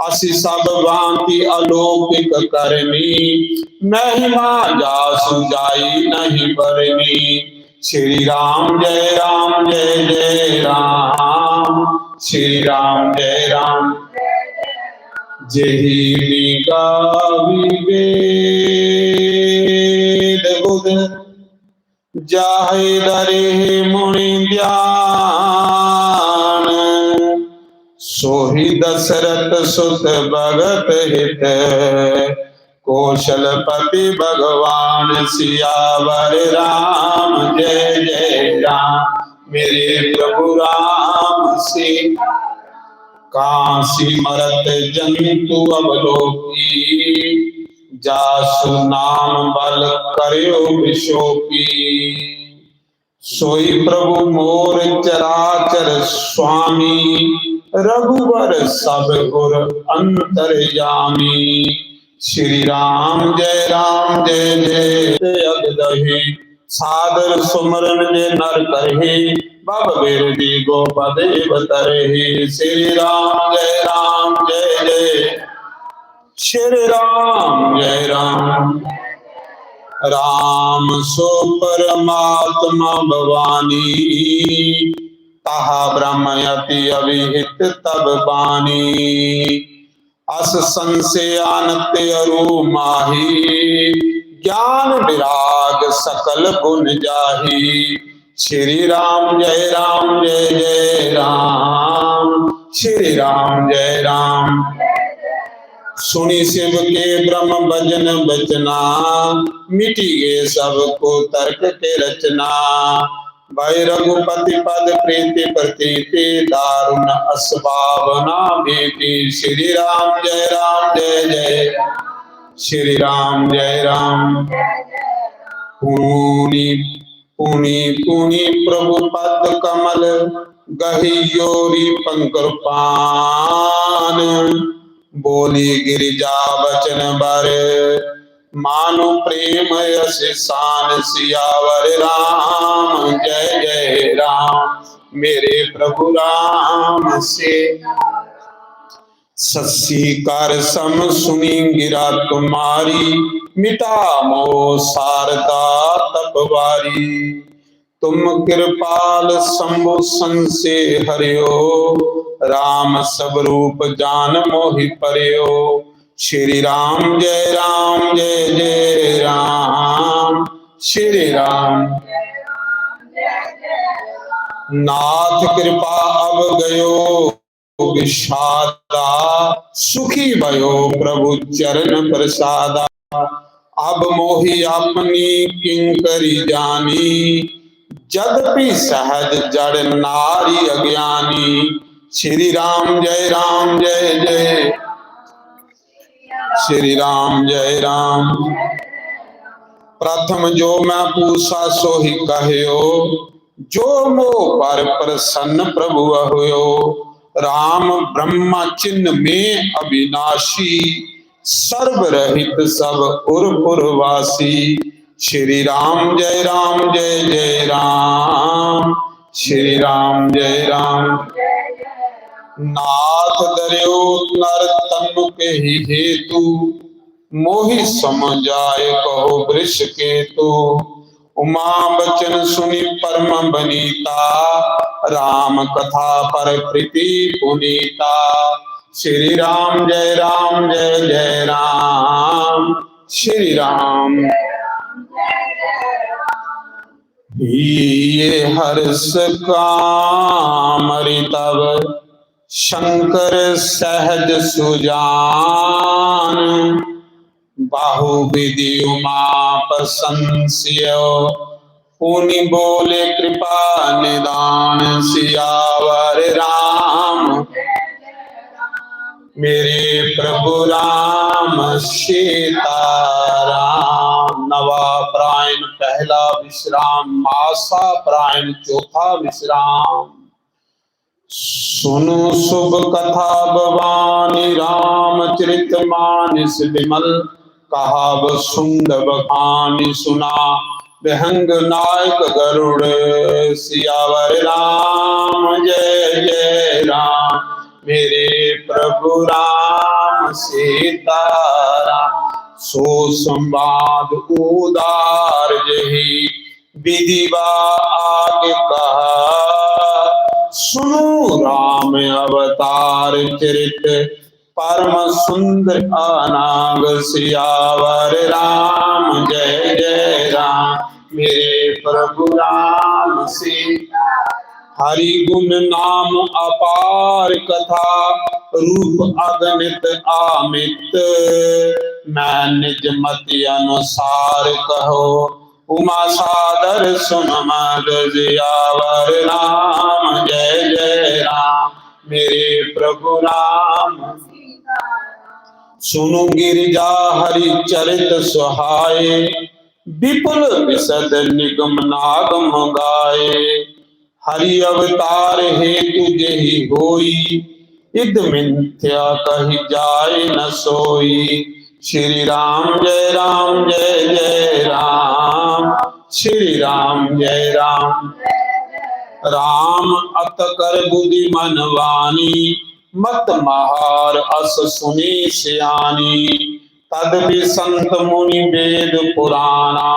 असि सब भांति अलौकिक करनी, महिमा जासु जाई नहीं बरनी। श्री राम जय जय राम, श्री राम जय राम। जेहि गावी वेद बुध, जाहि दरे मुनि ध्यान। सोहि दशरथ सुत भगत हित, कौशलपति भगवान। सियावर राम जय जय राम, मेरे प्रभु राम सी। काशी मरत जंतु अवलोकी, जासु नाम बल करो विशोकी। सोई प्रभु मोर चराचर स्वामी, रघुवर सब गुर अंतर्यामी। श्री राम जय जय अगदहि, सादर सुमरन जे नर करहि। बब बिरदी गोपदेव तरहि। श्री राम जय जय, श्री राम जय राम। राम सो परमात्मा भवानी, तहा ब्रह्म अति अभिहित तब बानी। अस संशयानत अरु माही, ज्ञान विराग सकल गुण जाही। श्री राम जय जय राम, श्री राम जय राम। सुनी शिव के ब्रह्म भजन बचना, मिटी गे सबको तर्क के रचना। भाई रघुपति पद प्रीति प्रतीति, दारुण असभावना भीति। श्री राम जय जय, श्री राम जय राम। पुनि पुनि पुनि प्रभु पद कमल, गहि योरी पंकर पान। बोली गिरिजा बचन बर, मानु प्रेम यस शान। सियावर राम जय जय राम, मेरे प्रभु राम से। सस्सी कर सम सुनी गिरा तुम्हारी, मिटा मोह शारदा तपवारी। तुम कृपाल शंभु संसे हरियो, राम सब रूप जान मोहि परियो। श्री राम जय जय राम, श्री राम। नाथ कृपा अब गयो विषादा, सुखी भयो प्रभु चरण प्रसादा। अब मोहि अपनी किंकरी जानी, जदपि सहज जड़ नारी अज्ञानी। श्री राम जय राम जय जय, श्री राम जय राम। प्रथम जो मैं पूछा सो ही कहयो, जो मो पर प्रसन्न प्रभु हुयो। राम ब्रह्म चिन्ह में अविनाशी, सर्वरहित सब उर्पुरवासी। श्री राम जय जय राम, श्री राम जय राम। नाथ दर्यो नर तनु के ही हेतु, मोहि समझाए कहो वृष केतु। उमा बचन सुनि परम बनीता, राम कथा पर प्रीति पुनीता। श्री राम जय जय राम, श्री राम। ये हर्ष कामरि तब, शंकर सहज सुजान। बाहु विधि उमा प्रशंस्यो, पुनि बोले कृपा निदान। सियावर राम मेरे प्रभु राम, सीताराम। नवा प्रायण पहला विश्राम, मासा प्रायण चौथा विश्राम। सुनो शुभ कथा भवानी, रामचरित मानस विमल। कहाव सुंदर बखानी, सुना विहंग नायक गरुड़। सियावर राम जय जय राम, मेरे प्रभु राम सीताराम। सो संवाद उदार जही, विधिवा आगे कहा। सुनो राम अवतार चरित, परम सुंदर अनाग। सियावर राम जय जय राम, मेरे प्रभु राम सीताराम। हरि गुण नाम अपार कथा, रूप अगणित आमित। मैं निज मति अनुसार कहो, उमा सादर सुन मद। सियावर राम जय जय राम, मेरे प्रभु राम। सुनु गिरिजा हरि चरित सुहाए, विपुल विशद निगम नागम गाए। हरि अवतार हेतु जेहि होई, इद मिथ्या कही जाए न सोई। श्री राम जय जय राम, श्री राम जय राम। राम अत कर बुद्धि मन वानी, मत महार अस सुनी सियानी। तदपि संत मुनि वेद पुराना,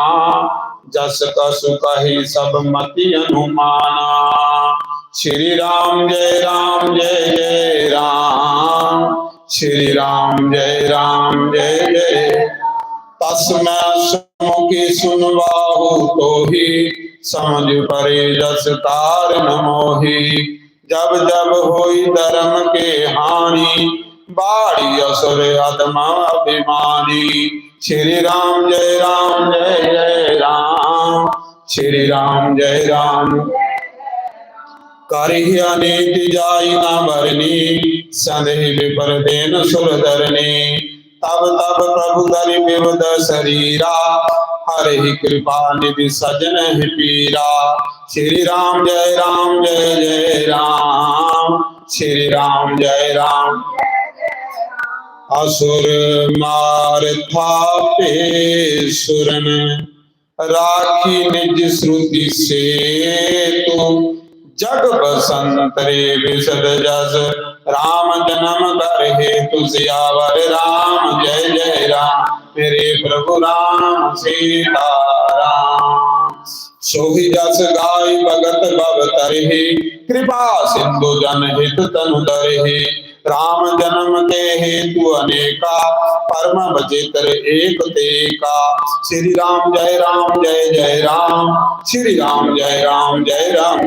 जस कसु कही सब मति अनुमाना। श्री राम जय जय राम, श्री राम जय जय। तस्मै सुमुखी सुनवाहु तोहि, समझ परे जस तारण मोहि। जब जब होई धर्म के हानि, बाड़ी असुर अधम अभिमानी। श्री राम जय जय राम, श्री राम जय राम। करहि अनीति जाई न बरनी, संदेह विपर देन सुर धरनी। तब तब प्रभु धरि विबुध शरीरा, हरि कृपा निधि सजन ही पीरा। श्री राम जय जय राम, श्री राम जय राम। असुर मार थापे सुरन, राखी निज श्रुति से तू। जग बसंतरे विशद जस, राम जन्म कर हेतु। सियावर राम जय जय राम, मेरे प्रभु राम सीताराम। सोहि जस गाय भगत भव तरहि, कृपा सिंधु जन हित तनु धरहि। राम जन्म के हेतु अनेका, परम बचित्र एक तेका। श्री राम जय राम, श्री राम जय राम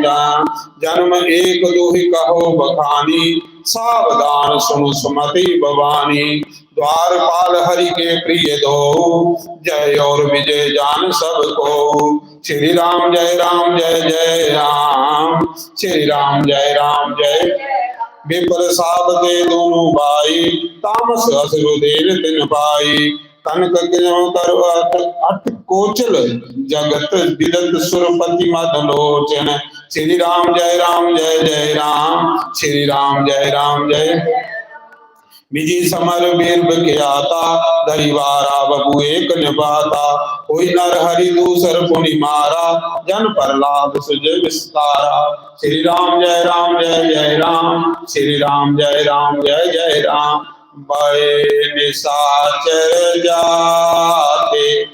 राम। जन्म एक दुहि कहो बखानी, सावधान सुन सुमति भवानी। द्वारपाल हरि के प्रिय दो, जय और विजय जान सबको। श्री राम जय राम श्री राम जय। विपर साप के दोनों भाई, तामस असुर देव तिन पाई। कनक किरण करवत अट कोचल, जगत विदत सुरपति मदलोचन। श्री राम जय राम श्री राम जय। विजय समर वीर ख्याता, दरिवारा बबु एक निभाता। कोई नर हरि दूसर पुनि मारा, जन प्रहलाद सुज विस्तारा। श्री राम जय राम श्री राम जय राम। बड़े निशाचर जाते,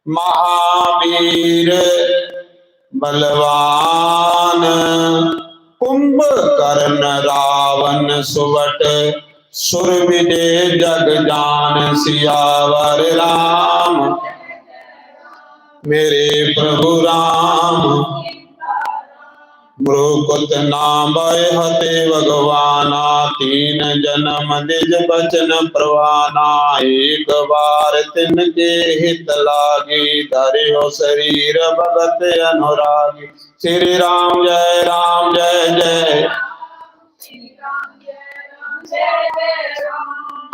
महावीर बलवान। कुंभकर्ण रावण सुबट, सुर विजय जग जान। सियावर राम मेरे प्रभु राम। मृकुत नाम हते भगवाना, तीन जन्म निज बचन प्रवाना। एक बार तिनके हित लागे, धरियो शरीर भगत अनुरागी। श्री राम जय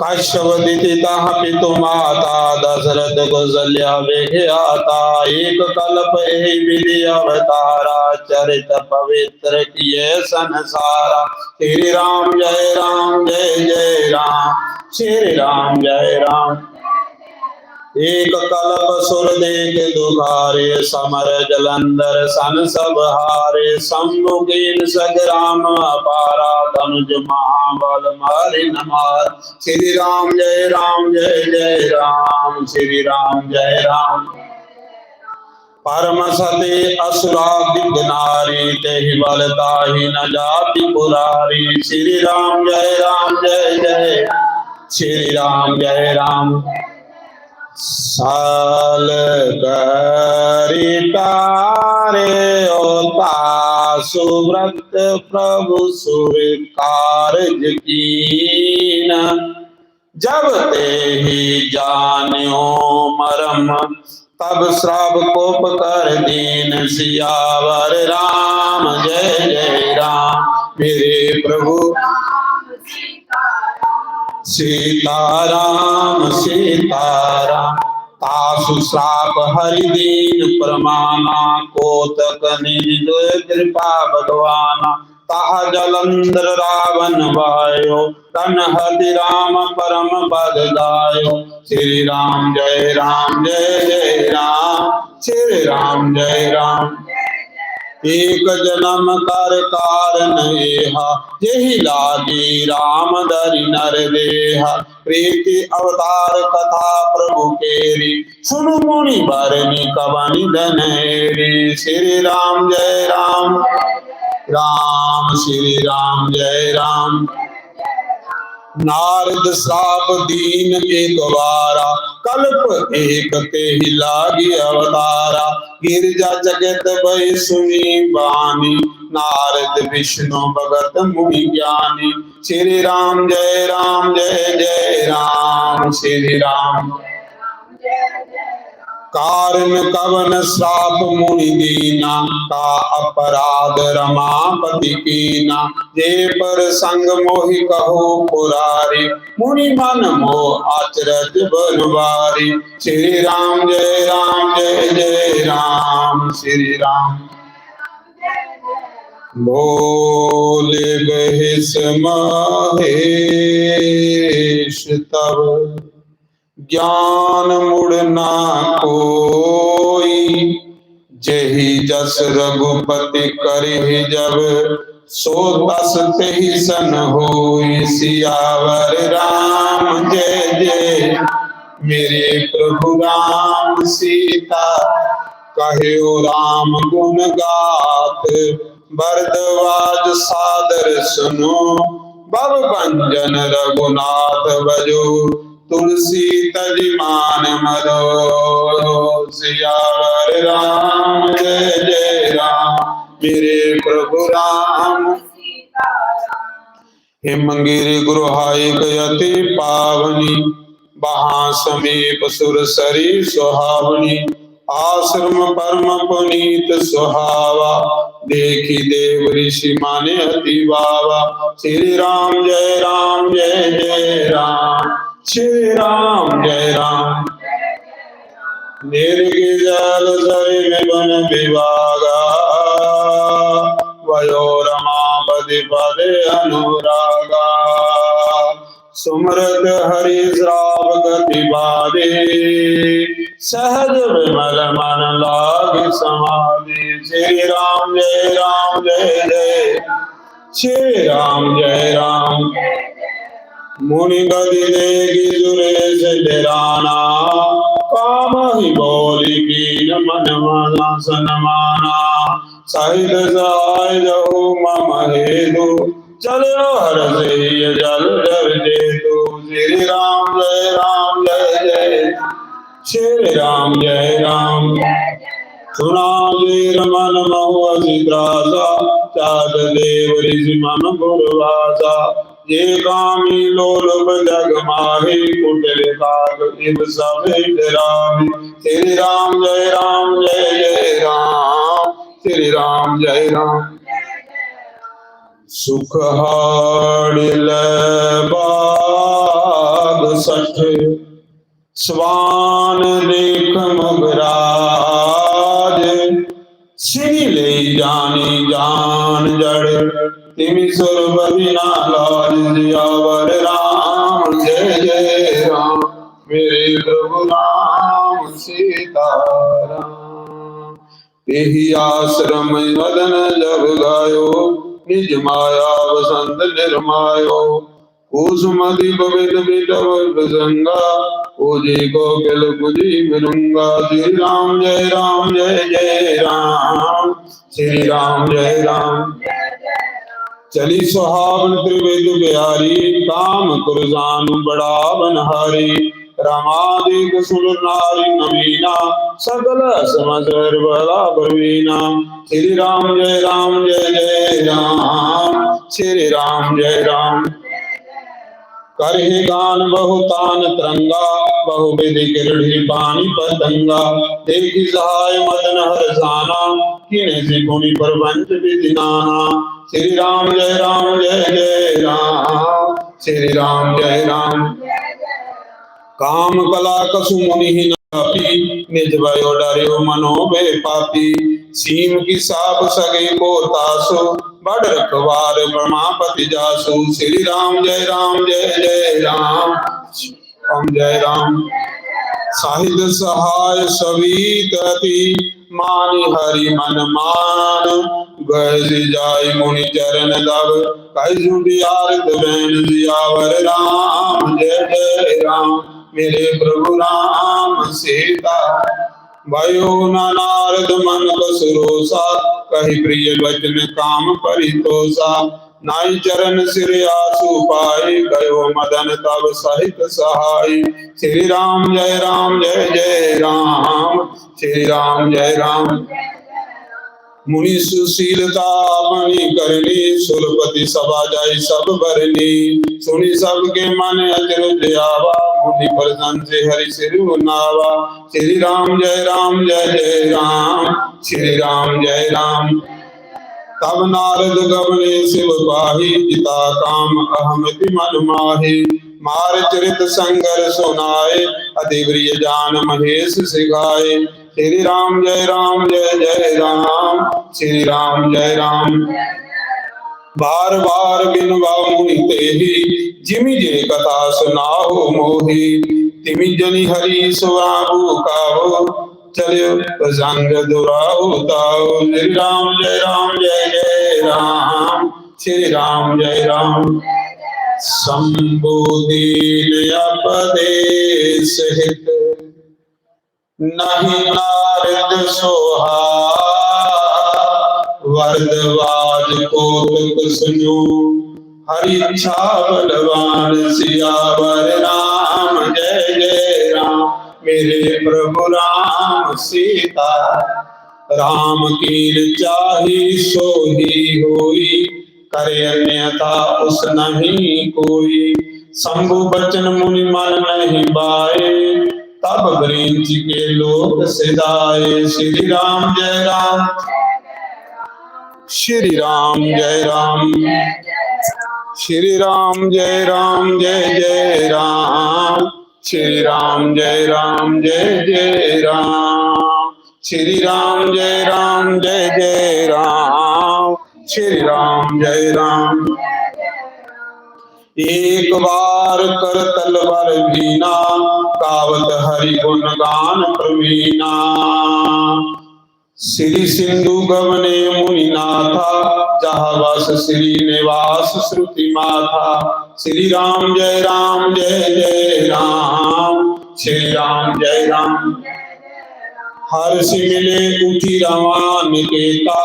कश्यप दितिता पितु माता, दशरथ कौसल्या विख्याता। एक कल्प एहि विधि अवतारा, चरित पवित्र किए संसारा। श्री राम जय राम श्री राम जय राम। एक कल्प सुर देख दुखारे, समर जलंधर सन सब हारे। सम्मुखीन सगराम अपारा, तनुज महाबल मारि न मार। श्री राम जय राम श्री राम जय राम। परम सते असुरा नारी, तेहि बल ताहि न जाति पुरारी। श्री राम जय श्री राम जय राम। साल करी तारे होता, सुव्रत प्रभु सुर कारज कीन। जब ते ही जान्यो मरम, तब श्राप कोप कर दीन। सियावर राम जय राम मेरे प्रभु। सीताराम तासु श्राप हरि दीन प्रमाना। कोतक निज कृपा भगवाना, ताहा जलंधर रावण वायो। तन हरि राम परम पद गायो। श्री राम जय राम श्री राम जय राम। एक जन्म कर कारण एहा, यही लागी राम धरि नर देहा। प्रीति अवतार कथा प्रभु केरी, सुनु मुनि बरनी कवनि धनेरी। श्री राम जय राम श्री राम जय राम। नारद श्राप दीन एक बारा, कल्प एक ते ही लागी अवतारा। गिरजा जगत भय सुनी बानी, नारद विष्णु भगत मुनि ज्ञानी। श्री राम जय राम श्री राम। कारण कवन श्राप मुनि दीना, का अपराध रमापति कीना। जे पर संग मोहि कहो पुरारी, मुनि मन मोह आचरज बनवारी। श्री राम जय राम श्री राम। बोले बहिष महेश तब, ज्ञान मुड़ ना कोई। जही जस रघुपति करहि जब, सो तस तेहि सन होई। सियावर राम जय मेरे प्रभु राम। सीता कहो राम गुण गात, भरद्वाज सादर सुनो। भव भंजन रघुनाथ भजो तुलसी तज मान मरो। सियावर राम जय जय राम मेरे प्रभु राम। हिमगिरि गुरु हाइक अति पावनी वहाँ समीप सुरसरी सुहावनी। आश्रम परम पुनीत सुहावा देखी देव ऋषि माने अति बावा। श्री राम जय जय राम श्री राम जय राम। निर्ग जल सरि विवन विभागा वयो रमापति पदे अनुरागा। सुमरत हरि श्रावक बादे सहज विमल मन लाग समाधि। श्री राम जय जय श्री राम जय राम। मुनि गति देगी सुरेश डराना काम ही बोली कीन मन माना सनमाना। सहित सहाय जहु मम हेतु चलो हर से जल जल जेतु। श्री राम जय जय श्री राम जय राम। सुना जी रमन महुअसि त्रासा चाद देव ऋषि मन गुरुवासा। ये कामी लोलुप जग माहि कुटिल काग इब सब डराहि। श्री राम जय जय राम श्री राम जय राम। सुख हाड़िल बाग सठ स्वान देख मगराज। सिरि ले जानी जान जड़ तिमि सुरपति ना लाज। सियावर राम जय जय राम मेरे प्रभु राम सीताराम। यही आश्रम मदन जब गायो निज माया वसंत निर्मायो। कुसुमति पवित्र बिटव प्रसंगा पूजी को किल पूजी मिलूंगा। श्री राम जय जय राम श्री राम जय राम। चली सुहावन त्रिवेद बिहारी काम कुरजान बड़ा बनहारी। रमादिक सुर नारी नवीना सकल समझर बड़ा बरवीना। श्री राम जय जय राम श्री राम जय राम। करहि गान बहुतान तरंगा बहु विधि किरढ़ी पानी पतंगा। देखी सहाय मदन हरसाना किने से गुणी प्रपंच विधि नाना। श्री राम जय जय राम श्री राम जय राम। काम कला कसु मुनि नापी निज भयो डरियो मनो बे पापी। सीम की साप सगे को तासु बड़ रखवार ब्रह्मापति जासु। श्री राम जय जय राम राम जय राम। साहित्य सहाय सवित अति मानि हरि मन मान। गए जाय मुनि चरण दब कहि आरत बैन। सियावर राम जय जय राम मेरे प्रभु राम सीता। भयो नारद मन कसुरोसा कहि प्रिय वचन काम परितोषा। नाई चरण सिर आसु पाई गयो मदन तब सहित सहाय। श्री राम जय जय राम श्री राम जय राम। मुनि सुशीलता मणि करनी सुरपति सभा जाय सब बरनी। सुनी सबके मन अचरज आवा मुनि प्रसन्न से हरि सिर नावा। श्री राम जय जय राम श्री राम जय राम। तब नारद गमने शिव पाही जिता काम अहमति मन माही। मार चरित संगर सुनाए अति प्रिय जान महेश सिखाए। श्री राम जय जय राम श्री राम जय राम। बार बार बिनवा मुनि तेहि जिमि जे कथा सुनाओ मोहि। तिमि जनि हरि सुआबु काहो चलियो प्रसंग दुराहु ताओ। श्री राम जय जय राम श्री राम जय राम। संबोधि अपदेश हित नहीं नारद सोहा। वरदवाज को सुनो हरि इच्छा बलवान सियावर राम जय जय राम। मेरे प्रभु राम सीता राम कीर चाही सोही होई, करे अन्यथा उस नहीं कोई। शंभु बचन मुनि मन नहीं बाए, तब ग्रींच के लोक सिधाए। श्री राम जय राम, श्री राम जय राम, श्री राम जय राम जय जय राम। श्री राम जय राम जय जय राम। श्री राम जय राम जय जय राम। श्री राम जय राम। एक बार कर तलवार बीना, गावत हरि गुण गान प्रवीणा। श्री सिंधु गवने मुनिनाथा, जहाँ वास श्री निवास श्रुति माथा। श्री राम जय जय राम। श्री राम जय राम। हर्ष मिले उठी रवान केता,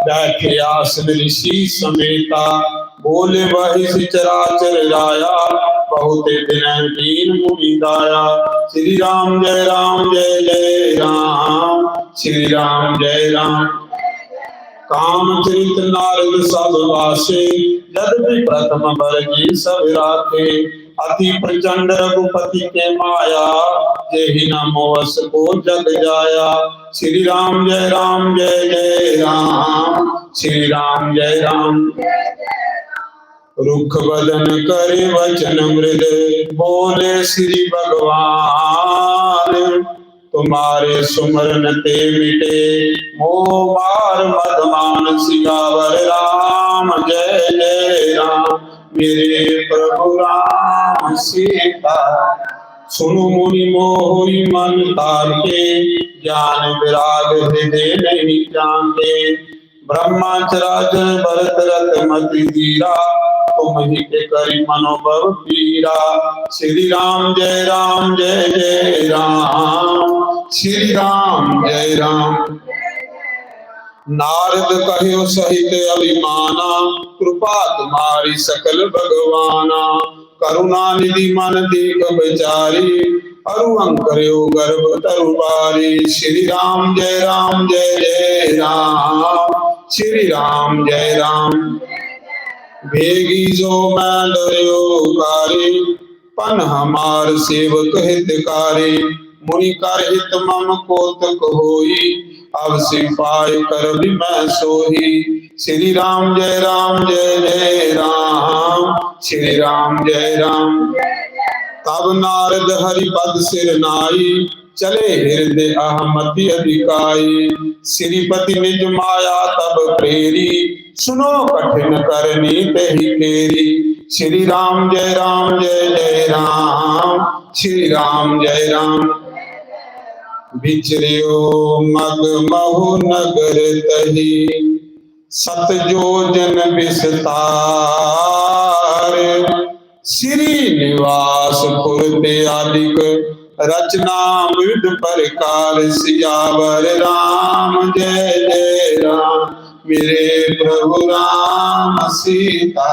बैठे आसन ऋषि समेता। बोले वही चराचर राया, बहुत दिन दीन मुनि दाया। श्री राम जय जय राम। श्री राम जय राम। कामचरित नारद सब वासे, यद्यपि प्रथम वर्गी सब राखे। अति प्रचंड रघुपति के माया, जेहि न मोहस को जग जाया। श्री राम जय जय राम। श्री राम जय राम। रुख बदन करे वचन मृद, बोले श्री भगवान। तुम्हारे सुमरन ते मिटे मोह मार मदमान। सियावर राम जय जय राम। मेरे प्रभु राम सीता, सुनु मुनि मोहि मन ताके। ज्ञान विराग हृदय नहीं जानते, ब्रह्माचराचर भरत रथ मति धीरा। तुम ही के करी मनोभव पीरा। श्री राम जय जय राम। श्री राम जय राम। नारद कहो सहित अभिमाना, कृपा तुम्हारी सकल भगवाना। करुणा निधि मन देख बेचारी, अरु अंकर्यो गर्भ तरुबारी। श्री राम जय जय राम। श्री राम जय राम। भेगी जो मैं डर्यो कारी, पन हमार सेवक हितकारी। मुनि कर हित मम कोतक होई, अब सिपाही कर भी मैं सोही। श्री राम जय जय राम। श्री राम जय राम। तब नारद हरि पद सिर नाई, चले हृदय अहमति अधिकाई। श्रीपति निज माया तब प्रेरी, सुनो कठिन करनी तेहि तेरी। श्री राम जय जय राम। श्री राम जय राम। विचर्यो मग महु नगर तही, सत जोजन विस्तार। श्री निवास पुर आदिक, रचना विविध प्रकार। सियावर राम जय जय राम। मेरे प्रभु राम सीता,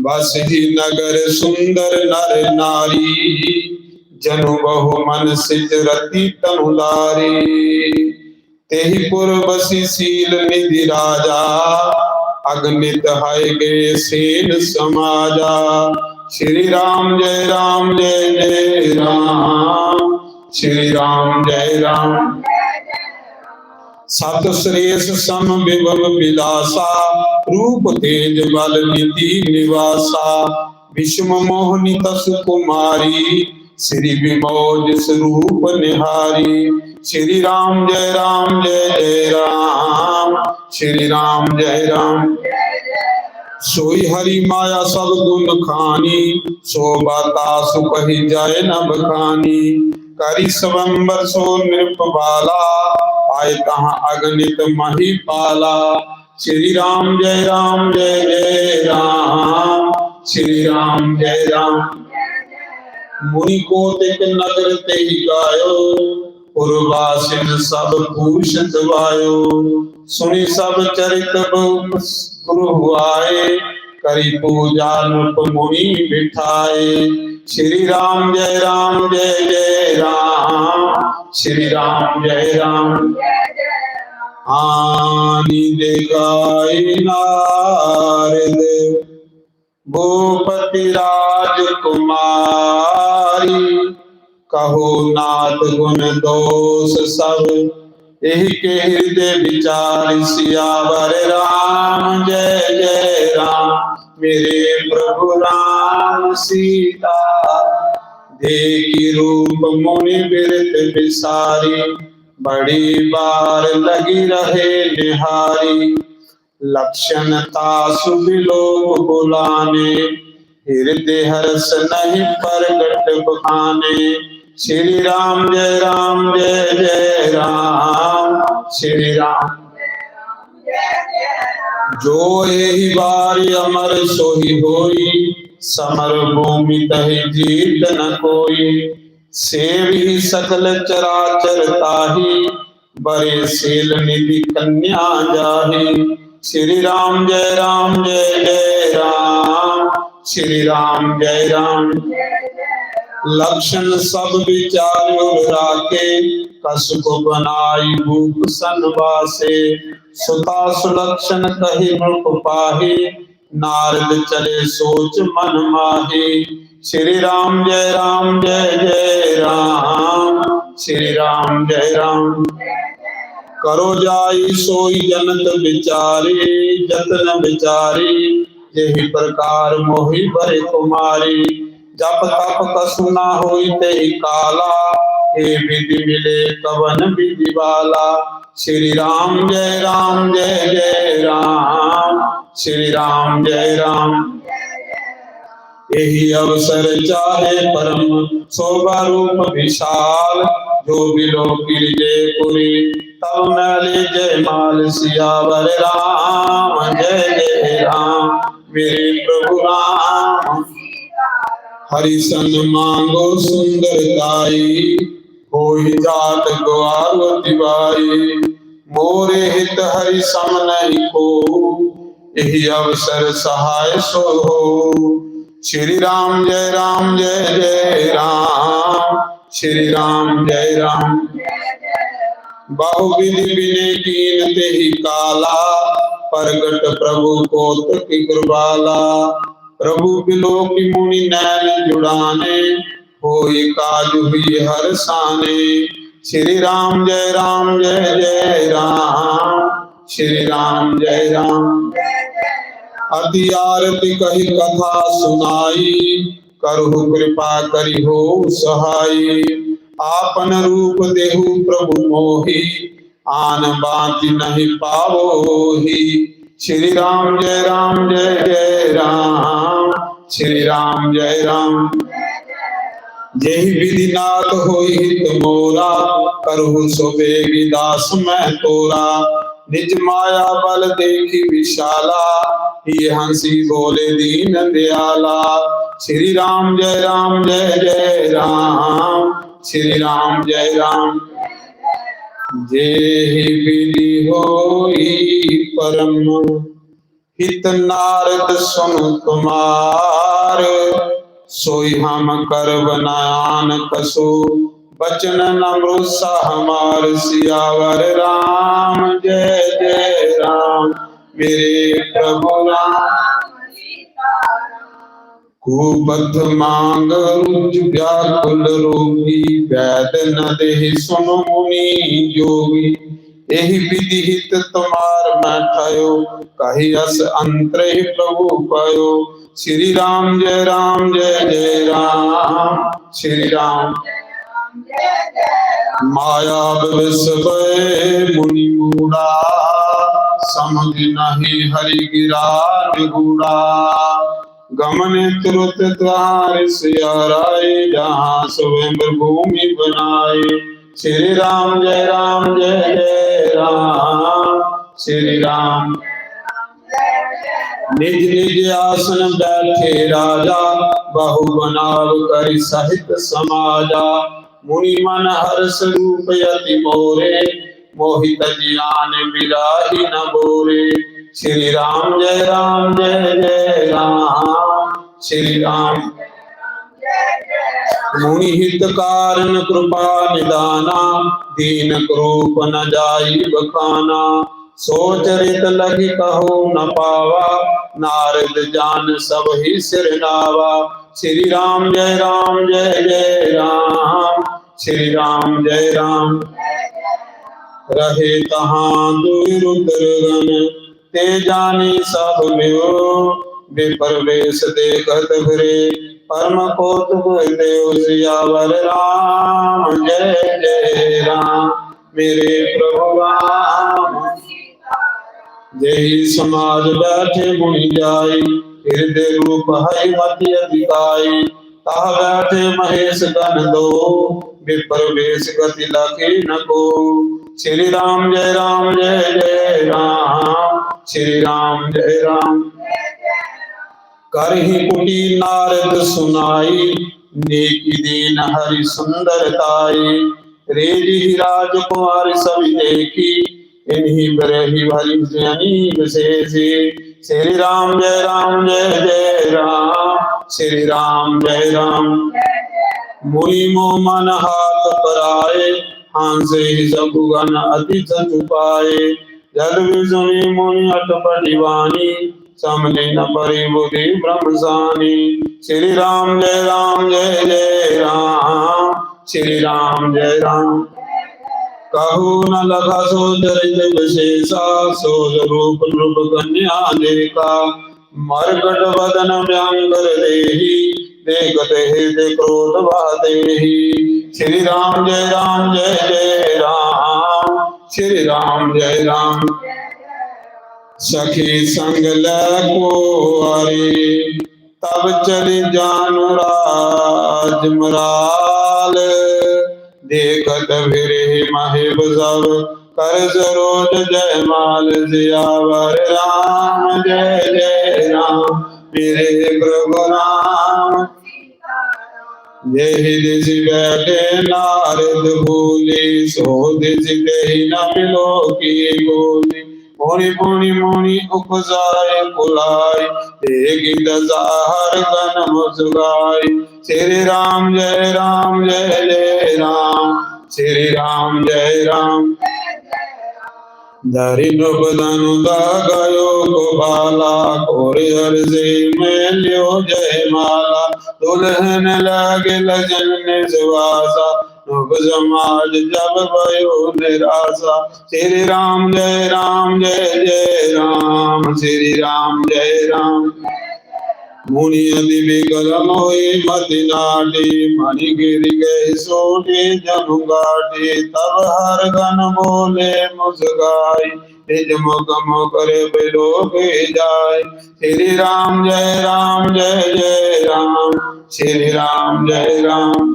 बस ही नगर सुंदर नर नारी। जनु बहु मन सिज रति तनुदारी। तेहि पुर बसी शील निधि राजा, अगणित है गे सेन समाजा। श्री राम जय जय राम। श्री राम जय राम। सत श्रेष्ठ सम विभव विलासा, रूप तेज बल निधि निवासा। विषम मोहनी तसु कुमारी, श्री विमोद स्वरूप निहारी। श्री राम जय जय राम। श्री राम जय राम। सोई हरि माया सब गुण खानी, शोभाता सुख ही जय न बखानी। करी स्वयंवर सो नृप बाला, आए तहाँ अगणित मही पाला। श्री राम जय जय राम। श्री राम जय राम। मुनि को तिक नगर ते ही गायो, पुरवासिन सब भूषित वायो। सुनि सब चरित गुरु आए, करी पूजा नृप मुनि बिठाए। श्री राम जय जय राम, श्री राम जय राम। आनी देखाई नारद भूपति राजकुमारी, कहो नाथ गुण दोष सब, यही के हृदय विचार। सियावर राम जय जय राम, मेरे प्रभु राम सीता, देखी रूप मुनि बिरत बिसारी, बड़ी बार लगी रहे निहारी। लक्षणता सुबिलोक बुलाने, हृदय हर्ष नहीं प्रगट बखाने। श्री राम जय जय राम, श्री राम। जो यही बारी अमर सोही होई, समर भूमि तहि जीत न कोई। सेवी सकल चराचर ताही, बरे सेल निधि कन्या जाही। श्री राम जय जय राम, श्री राम जय राम। लक्षण सब विचारो राखे, कस को बनाई भूप सनवासे। सुता सुलक्षण कही नृप पाही, नारद चले सोच मन माही। श्री राम जय जय राम, श्री राम जय राम। करो जाई सोई जनत विचारी, जतन विचारी, यही प्रकार मोहि भरे कुमारी। जप तप कसु ना होई ते काला, हे विधि मिले कवन विधि वाला। श्री राम जय जय राम, श्री राम जय राम। यही अवसर चाहे परम शोभा रूप विशाल, जो बिलो जय पुरी तब मैली जय माल। सियावर राम जय जय राम, मेरे प्रभु राम। हरि सन मांगो सुंदरताई, होई जात ग्वारवती बाई। मोरे हित हरि सम नहीं को, यही अवसर सहाय सो हो। श्री राम जय जय राम, श्री राम जय राम। बहुविधि विनय कीन तेहि काला, प्रगट प्रभु कोत की कृपाला। प्रभु बिलोकी मुनि नैन जुड़ाने, होई काज हुई हर साने। श्री राम जय जय राम, श्री राम जय राम। अति आरती कही कथा सुनाई, करहु कृपा करी हो सहाई। आपन रूप देहु प्रभु मोहि, आन बाती नहीं पावोहि। श्री राम जय जय राम, श्री राम जय राम। यही विधि नाथ होई हित मोरा, करहु सोबेगी दास मैं तोरा। निज माया बल देखी विशाला, ये हंसी बोले दीन दयाला। श्री राम जय जय राम, श्री राम जय राम। जेहि विधि होई परम, हित नारद सुन तुम्हार। सोई हम कर बनान कसो, बचन नमृषा हमार। सियावर राम जय जय राम, मेरे प्रभु राम। कुबद्ध मांग रुज व्याकुल रोगी, वैद न देहि सुनो मुनि जोगी। यही विधि हित तुम्हार मैं ठयो, कही अस अंतर प्रभु पयो। श्री राम जय जय राम, श्री राम। माया विषय मुनि मूढ़ा, समझ नहीं हरि गिरा निगूढ़ा। गमन तुरत द्वार सियाराए, जहाँ स्वयं भूमि बनाए। श्री राम जय जय राम, श्री राम। निज निज आसन बैठे राजा, बहु बनाव करि सहित समाजा। मुनि मन हर्ष रूप यति मोरे, मोहित जियान बिराहि न बोरे। श्री राम जय जय राम श्री राम। मुनि हित कारण कृपा निदाना दीन क्रूप न जाई बखाना। सो चरित लखि कहो न पावा नारद जान सब ही सिर नावा। श्री राम जय जय राम श्री राम जय राम। रहे तहाँ दुई रुद्रगण ते जानी सब विप्रवेश देखत फिरे। परम कौतुक देव सियावर राम जय जय राम मेरे प्रभु राम। जय समाज बैठे मुनि जाई हृदय रूप है मति अधिकाई। ताह बैठे महेश गण दो विप्रवेश गति लखी न को। श्री राम जय जय राम श्री राम जय राम। करहि कुटी नारद सुनाई नेकी दीन हरि सुंदरताई। रेजी राजकुमार सब देखी इन्हीं बरही भरी जनी विशेषी। श्री राम जय जय राम श्री राम जय राम। मुनि मोह मन हाथ पराए हांसे सगुगन अति छुपाए। जल विष्णु मुनि अटपटी वाणी समझे न परि बुद्धि ब्रह्मसानी। श्री राम जय जय राम श्री राम जय राम। कहु न लखा सो चरित विशेषा सोल रूप नृप कन्या देखा। मरकट वदन व्यांगर देहि देखते हृदय क्रोध बातेहि। श्री राम जय जय राम श्री राम जय राम। सखी संग लको हरि तब चली जानु राजमराल। देखत फिरे महेब सब कर सरोज जयमाल। सियावर राम जय जय राम मेरे प्रभु राम। यही दिश बैठे नारद भूली सो दिश कही न मिलो की बोली। मुनि मुनि मुनि उपजाए बुलाए देगी दशहर गण मुस्काई। श्री राम जय जय राम श्री राम जय राम। धरि नृपधनु गयो गोपाला कोरे हर्षे में लियो जय माला। दुल्हन लगे लजन निवासा नृप समाज जब भयो निराशा। श्री राम जय जय राम श्री राम जय राम। मुनि अति विकल मोहि मति नाटी मणि गिर गए सोटे जनु गाटी। तब हर गण बोले मुस्काई निज मुख करे बिलो जाय। श्री राम जय जय राम श्री राम जय राम।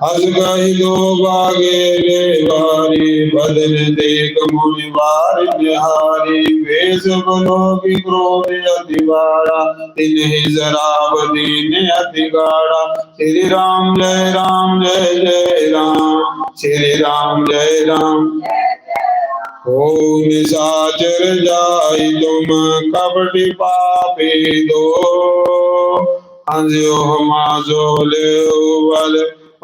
हस गई दो बागे ले बारी बदन देख मुनि बारी निहारी। वेश बनो की क्रोध अति बाड़ा तिन्हि शराब दीन अति गाढ़ा। श्री राम जय जय राम श्री राम जय राम। ओ निशाचर जाई तुम कपटी पापी दो। हंस्यो हमाजो ले बल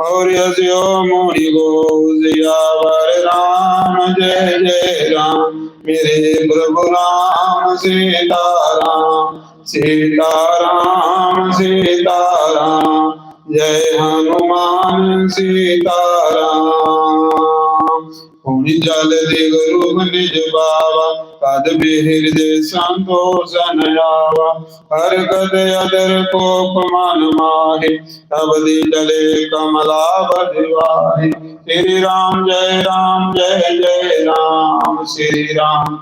और यस्यो मुनि गो। सियावर राम जय जय राम मेरे प्रभु राम। सीताराम सीताराम सीताराम जय हनुमान सीताराम। पुण्य जल दिग रूप निज बावा पद हृदय संतोषन आवा। हर गद अदर कोप मन माहे तब दिले कमला बधवाहे। श्री राम जय जय राम श्री राम।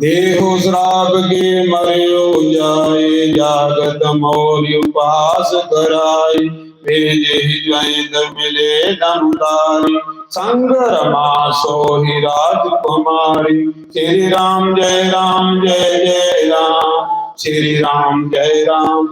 देहो श्राप के मरियो जाए जागत मौर्य उपास कराई। भेजे जैद मिले धनुधारी संगर मासो ही राजकुमारी। श्री राम जय जय राम श्री राम जय राम।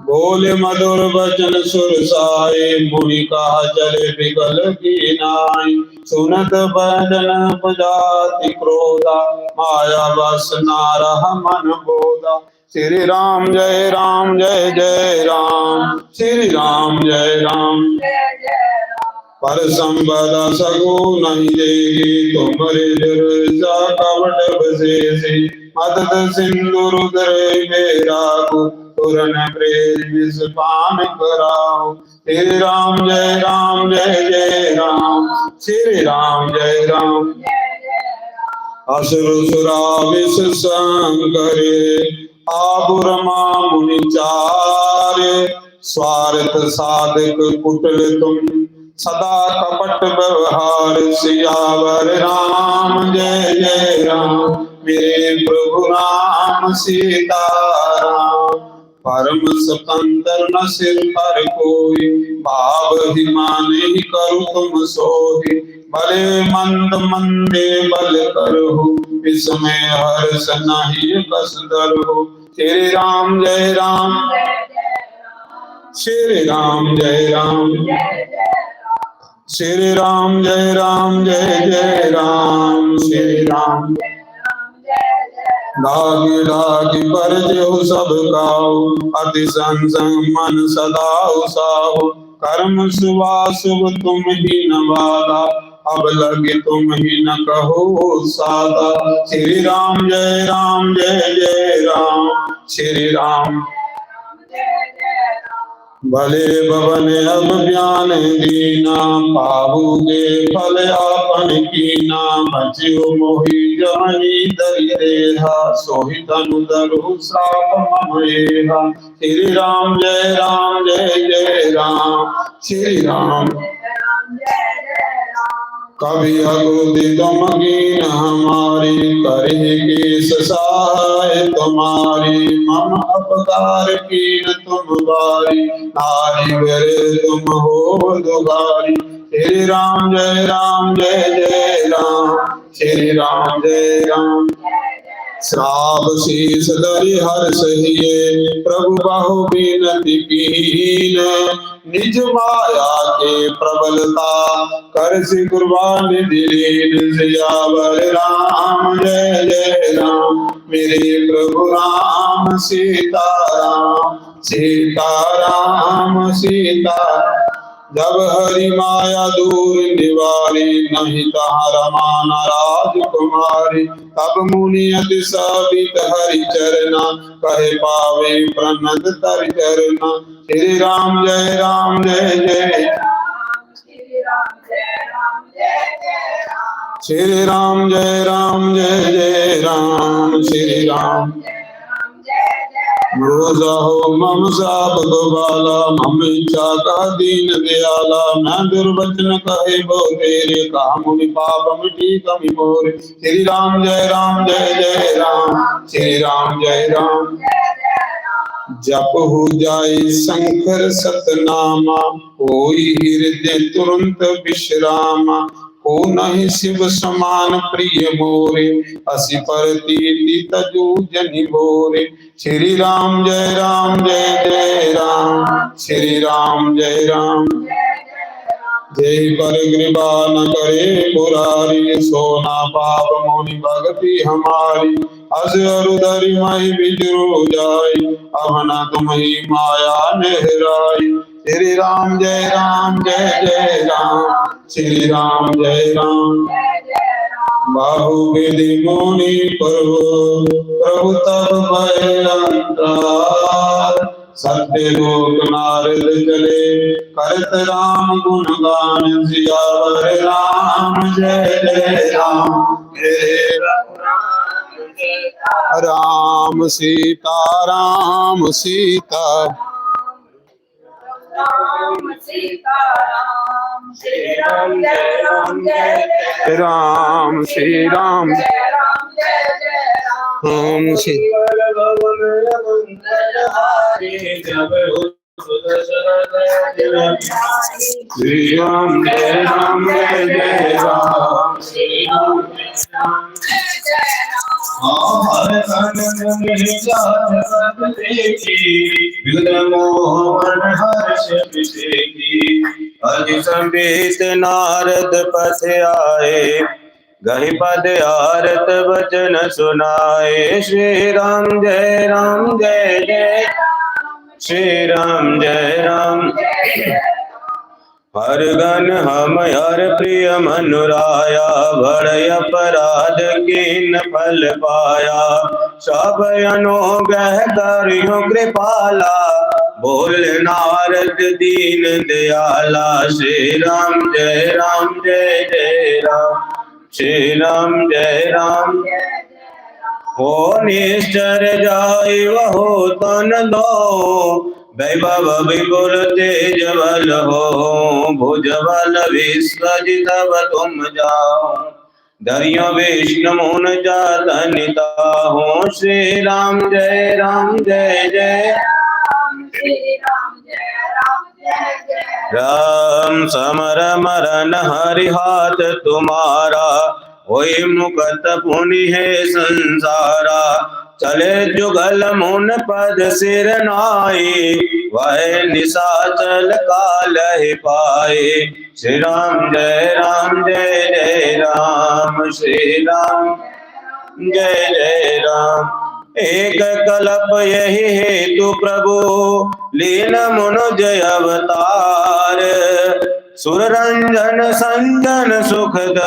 बोले मधुर बचन सुरसाए, मुनि कहा चले बिकल की नाई। सुनत भजन उपजाति क्रोधा, माया बस नारह मन बोधा। श्री राम जय राम जय जय राम, श्री राम जय राम। पर संपदा सगु नहीं देगी, तुम्हारे दुर्जा कवट बसेसी। मदद सिंधु रुद्र मेरा तुरन प्रेम विष पान कराओ। श्री राम जय जय राम, श्री राम जय राम। असुर सुरा विष संकरे, आबुर मुनि चारे। स्वार्थ साधक कुटिल तुम, सदा कपट व्यवहार। सियावर राम जय जय राम, मेरे प्रभु राम सीताराम। परम स्वतंत्र न सिर पर कोई, भाव ही माने करो तुम सोई। भले मंद मंदे बल करहु, इसमें हर्ष नहीं कस धरहु। श्री राम जय राम, श्री राम जय राम, श्री राम जय राम जय जय राम, श्री राम। लागी लागी पर जो सब गाओ, अति संसंग मन सदा उसाओ। कर्म शुभाशुभ तुम ही नवादा, अब लगे तुम ही न कहो सादा। श्री राम जय जय राम, श्री राम। भले भवन अब ज्ञान दीना, पाहुगे फल आपन कीना। बच्यो मोहि जमनी दरि देहा, सोहि तनु दरु श्राप मम एहा। श्री राम जय जय राम, श्री राम। कभी अगुदि तुम कीन हमारी, करहि केस सहाय तुम्हारी। मम अपकार कीन तुम बारी, नारी गर तुम हो दुगारी। श्री राम जय जय राम, श्री राम जय राम। श्राप शीस धरि हर्ष हिये, प्रभु बाहु बिनति कीन। निज माया के प्रबलता, कर सि कुर्बान दीन। सियावर राम जय जय राम, मेरे प्रभु राम सीताराम। सीताराम सीता, जब हरि माया दूर निवारी। नहीं तहाँ रमा न राजकुमारी, तब मुनि अति सबित हरि चरना। कहे पावे प्रणत तर चरना। श्री राम जय जय, श्री राम जय जय राम, श्री राम। रोजा हो मम साप गोबाला, मम इच्छा का दीन दयाला। मैं दुर्वचन कहे बो तेरे, कहा मुनि पाप मिटी कमि मोरे। श्री राम जय जय राम, श्री राम जय राम। जप हो जाए शंकर सतनामा, कोई हृदय तुरंत विश्रामा। को नहीं शिव समान प्रिय मोरे, असी परती तजु जनि भोरे। श्री राम जय जय राम, श्री राम जय राम। जय पर कृपा न करे मुरारी, सोना पाप मोनि भगति हमारी। अस अरुधरि महि बिजरो जाई, अब न तुम्हि माया नेहराई। श्री राम जय जय राम, श्री राम जय राम। बाहु विधि मुनि प्रभु, प्रभु तब भय अंतर। सत्य लोक नारद चले, करत राम गुण गान। सियावर राम जय जय राम, राम सीता राम सीता। राम सीता राम, श्री राम जय जय राम, श्री राम राम श्री श्री राम जय राम जय जय राम। अति संबित नारद पथ आए, गहि पद आरत वचन सुनाए। श्री राम जय जय, श्री राम जय राम। हर गण हम हर प्रिय मनुराया, बड़े अपराध कीन फल पाया। सब अनुग्रह करियो कृपाला, बोल नारद दीन दयाला। श्री राम जय जय राम, श्री राम जय राम। हो निश्चर जाय वहो तन दो, वैभव विपुल तेज बल हो। भुज बल विश्वजित तुम जाओ, धरियो विष्णु मुन जातनिता हो। श्री राम जय जय राम। समर मरन हरि हाथ तुम्हारा, होई मुकत पुनि है संसारा। चले जुगल मुन पद सिर नाई, वह निशाचल काल ही पाए। श्री राम जय जय राम, श्री राम जय जय राम। एक कल्प यही हेतु प्रभु, लीन मनुज अवतार। सुर रंजन संजन सुखद,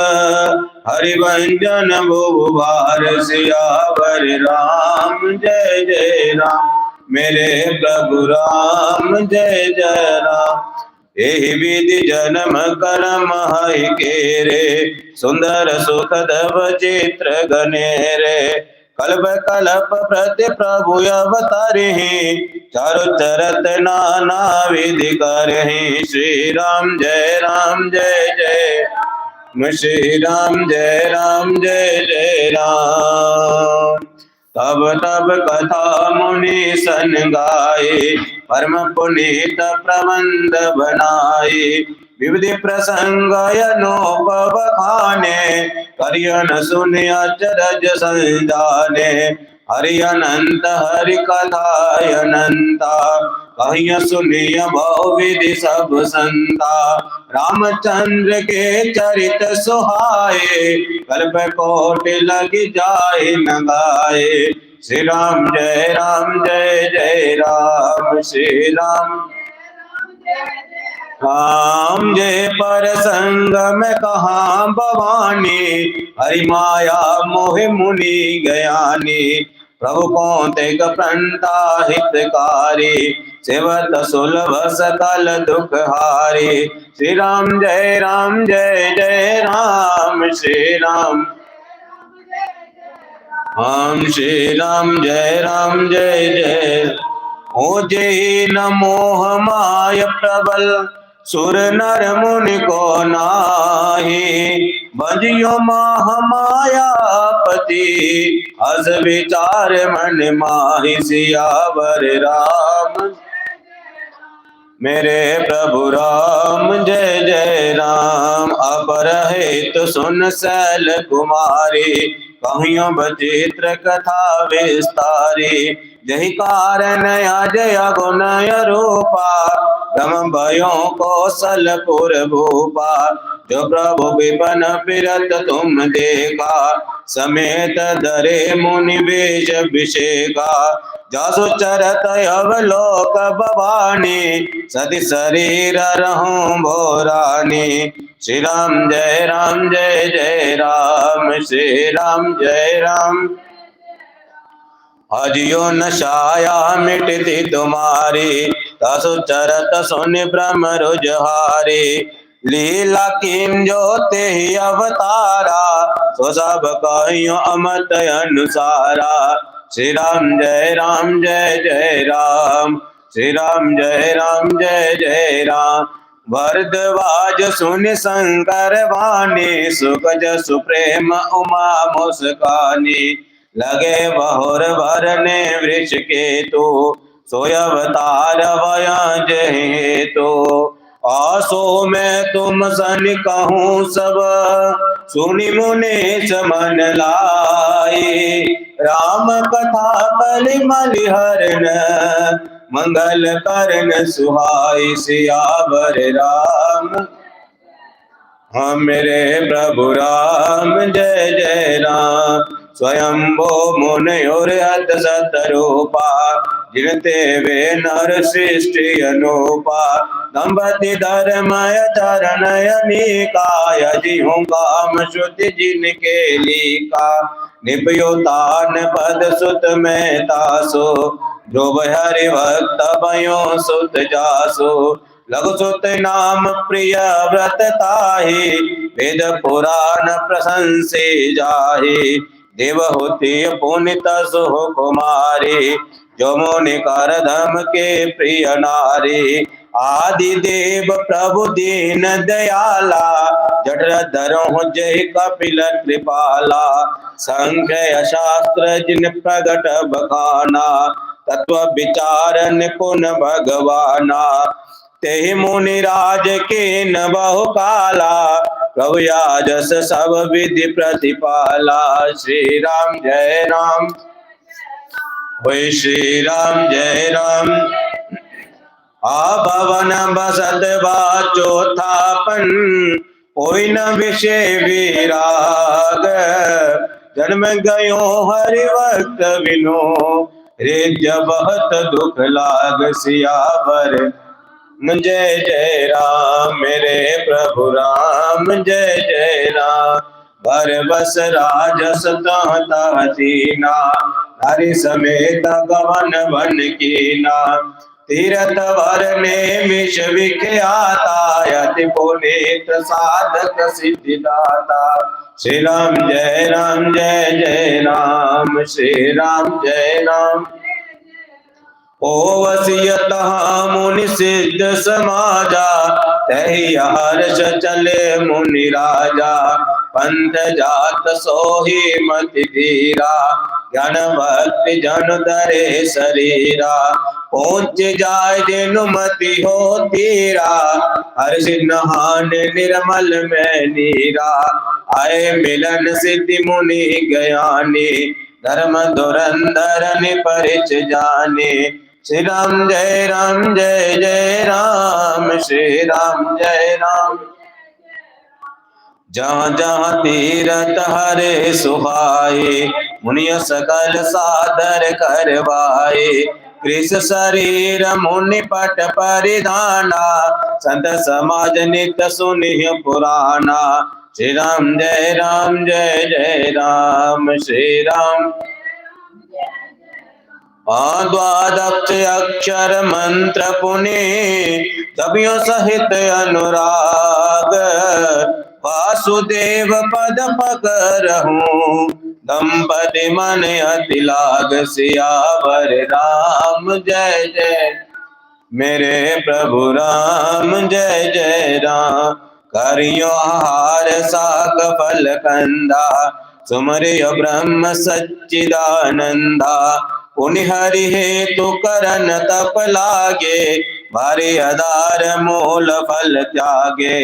हरिभंजन भुवार। सियावर राम जय जय राम, मेरे प्रभु राम जय जय राम। एहि विधि जन्म कर्म हरि केरे, सुंदर सुखद विचित्र गनेरे। कल्प कल्प प्रति प्रभु अवतारिहि, चारु चरत नाना विधि करहि। श्री राम जय जय, श्री राम जय जय राम। तब तब कथा मुनि सन गाए, परम पुनीत प्रबंध बनाए। विविधि प्रसंग अनुभव खाने, करियन सुनि अचरज संजाने। हरि अनंत हरि कथा अनंता, कहिय सुनिय बहु विधि सब संता। रामचंद्र के चरित सुहाए, कल्प कोटि लग जाए न गाए। श्री राम जय जय राम, श्री राम राम जय पर संग में कहा भवानी। हरि माया मोहि मुनि गयानी, प्रभु पौंतेक प्रणता हितकारी। सेवत सुलभ सकल दुख हारी। श्री राम जय जय राम, श्री राम श्री राम जय जय। हो जय न मोह माय प्रबल, सुर नर मुनि को नाही। बजियो माह मायापति, अस विचार मन माहि। सियावर राम मेरे प्रभु राम जय जय राम। अपर हेत सुन सैल कुमारी, कहियो विचित्र कथा विस्तारी। यही कारण अजय गुण रूपा, ब्रह्म भयो कौशलपुर भूपा। जो प्रभु विपन फिरत तुम देखा, समेत दरे मुनि वेश अभिषेका। जासु चरत अवलोक भवानी, सति शरीर रहूं भोरानी। श्री राम जय जय राम, श्री राम जय राम। हजियो न छाया मिटती तुम्हारी, तसु चरत सुनि ब्रह्म रुझहारी। लीला किम ज्योति ही अवतारा, सो सब कहियो अमत अनुसारा। श्री राम जय जय राम, श्री राम जय जय राम। भरद्वाज सुनि शंकर वाणी, सुखज सुप्रेम उमा मुस्कानी। लगे बहुर भरने वृक्ष केतु, सोय अवतार वयांज हेतु। आसो मैं तुम सन कहूँ सब, सुनि मुनीश मन लाई। राम कथा परिमल हरन, मंगल करन सुहाई। सियावर राम मेरे प्रभु राम, जय जय राम। स्वयंभो मुनि और अत सतरूपा, जिनते वे नर सृष्टि अनूपा। दंपति धर्मय चरण अनेका, जिहु काम श्रुति जिनके लीका। निपयो तान पद सुत में तासो, ध्रुव हरि भक्त भयो सुत जासो। लघु सुत नाम प्रिय व्रत ताहि, वेद पुराण प्रशंसे जाहि। देवहूति पुनित सुह कुमारी, जो मुनि कर धम के प्रिय नारी। आदि देव प्रभु दीन दयाला, जठर धरहु जय कपिल कृपाला। संख्य शास्त्र जिन प्रगट बखाना, तत्व विचार निपुण भगवाना। तेहि मुनि राज के न बहु काला, प्रभु जस सब विधि प्रतिपाला। श्री राम जय राम, वै श्री राम जय राम। भवन बसत बाचो थापन, कोई न विषय विराग। जन्म गयो हरि भक्त बिनु, रे बहुत दुख लाग। सियावर जय जय राम, मेरे प्रभु राम, जय जय राम। भर बस राजस तह दीना, हरि समेत गवन वन कीना। तीरथ वरने मिष विख्याता, यति पुनीत साधक सिद्धिदाता। श्री राम जय राम, जय जय राम। श्री राम जय राम। ओ वसियत मुनि सिद्ध समाजा, तहि हर्ष चले मुनि राजा। पंथ जात सोही मति धीरा, ज्ञान भक्ति जन धरे शरीरा। पहुँच जाय जिनु मति हो धीरा, हर्ष नहान निर्मल में नीरा। आए मिलन सिद्धि मुनि ज्ञानी, धर्म धुरंधर परिच जाने। श्री राम जय राम, जय जय राम। श्री राम जय राम। जहाँ जहाँ तीरथ हरे सुहाए, मुनिय सकल सादर करवाए। कृष शरीर मुनि पट परिधाना, संत समाज नित सुनिह पुराना। श्री राम जय राम, जय जय राम। श्री राम द्वादश अक्षर मंत्र पुनि, तबियों सहित अनुराग। वासुदेव पद पकरहूँ, दंपति मन अति लाग। सियावर राम जय जय, मेरे प्रभु राम, जय जय राम। करियो हार साक फल कंदा, सुमरिय ब्रह्म सच्चिदानंदा। पुनि हरि हेतु करन तप लागे, भारी आधार मूल फल त्यागे।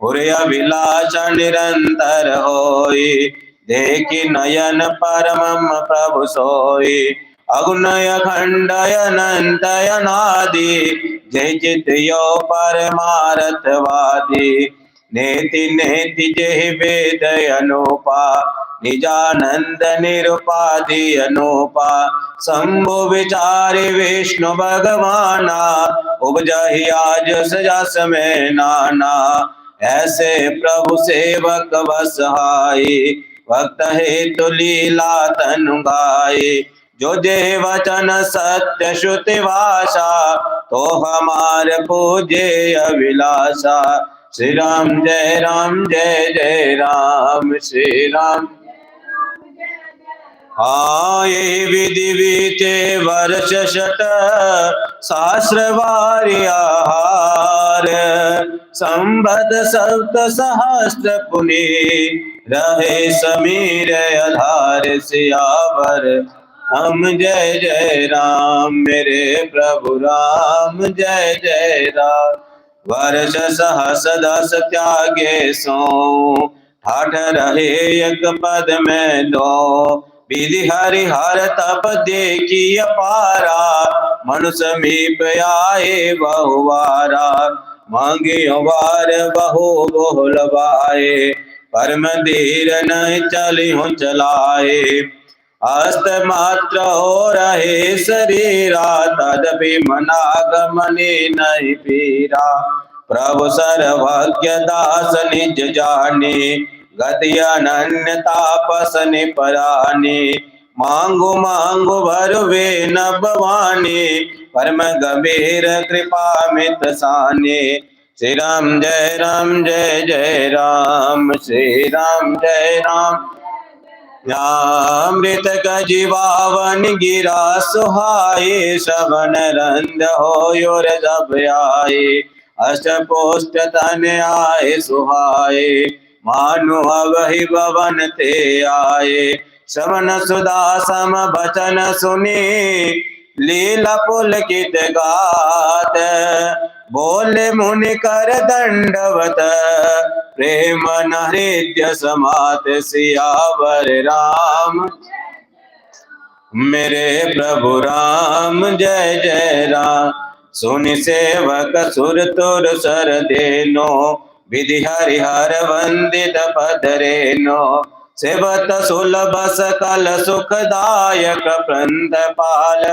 उरे अभिलाष निरंतर होई, देखि नयन परमम प्रभु सोई। अगुनय खंडय अनंतय नादि, जय चित यो परमारथ वादी। नेति नेति जय वेद अनुपा, निजानंद निरुपाधि अनुपा। शंभु विचारि विष्णु भगवाना, उपजहि आज सजस में नाना। ऐसे प्रभु सेवक बसहाई, भक्त हेतु लीला तनु गाई। जो जे वचन सत्य श्रुति भाषा, तो हमारे पूजे अभिलाषा। श्री राम जय राम, जय जय राम। श्री राम ये विधि बीते वर्ष शत, सहस्र वारि आहार। संबद सप्त सहस्र पुनि, रहे समीर आधार। सियावर राम जय जय राम मेरे प्रभु राम जय जय राम। वर्ष सहस दस त्यागे सो ठाठ रहे एक पद में दो। विधि हरिहर तप देखी अपारा मनुष्य मीप आए बहुवारा। मांगियो वार बहु बोलवाए परम धीर नहीं चली हूँ चलाए। अस्त मात्र हो रहे शरीरा तदपि मनागमने नहीं पीरा। प्रभु सर्वज्ञ दास निज जाने गति अनन्य तापस निपराने। मांगो मांगो भरवे न भवानी परम गंभीर कृपा मित साने। श्री राम जय जय राम श्री राम जय राम। अमृत जीवावन गिरा सुहाए श्रवण रंद हो योर जब आए। अष्ट पोष्ट तन आए सुहाए मानु अवहि भवन ते आए। श्रवण सुधा सम बचन सुनी लीला पुलकित गात। बोले मुनि कर दंडवत प्रेम न हृदय समात। सियावर राम मेरे प्रभु राम जय जय राम। सुनि सेवक सुर तुर सर देनो विधि हरिहर वंदित पद रेनो। सेवत सुलभ सकल सुखदायक प्रंद पाल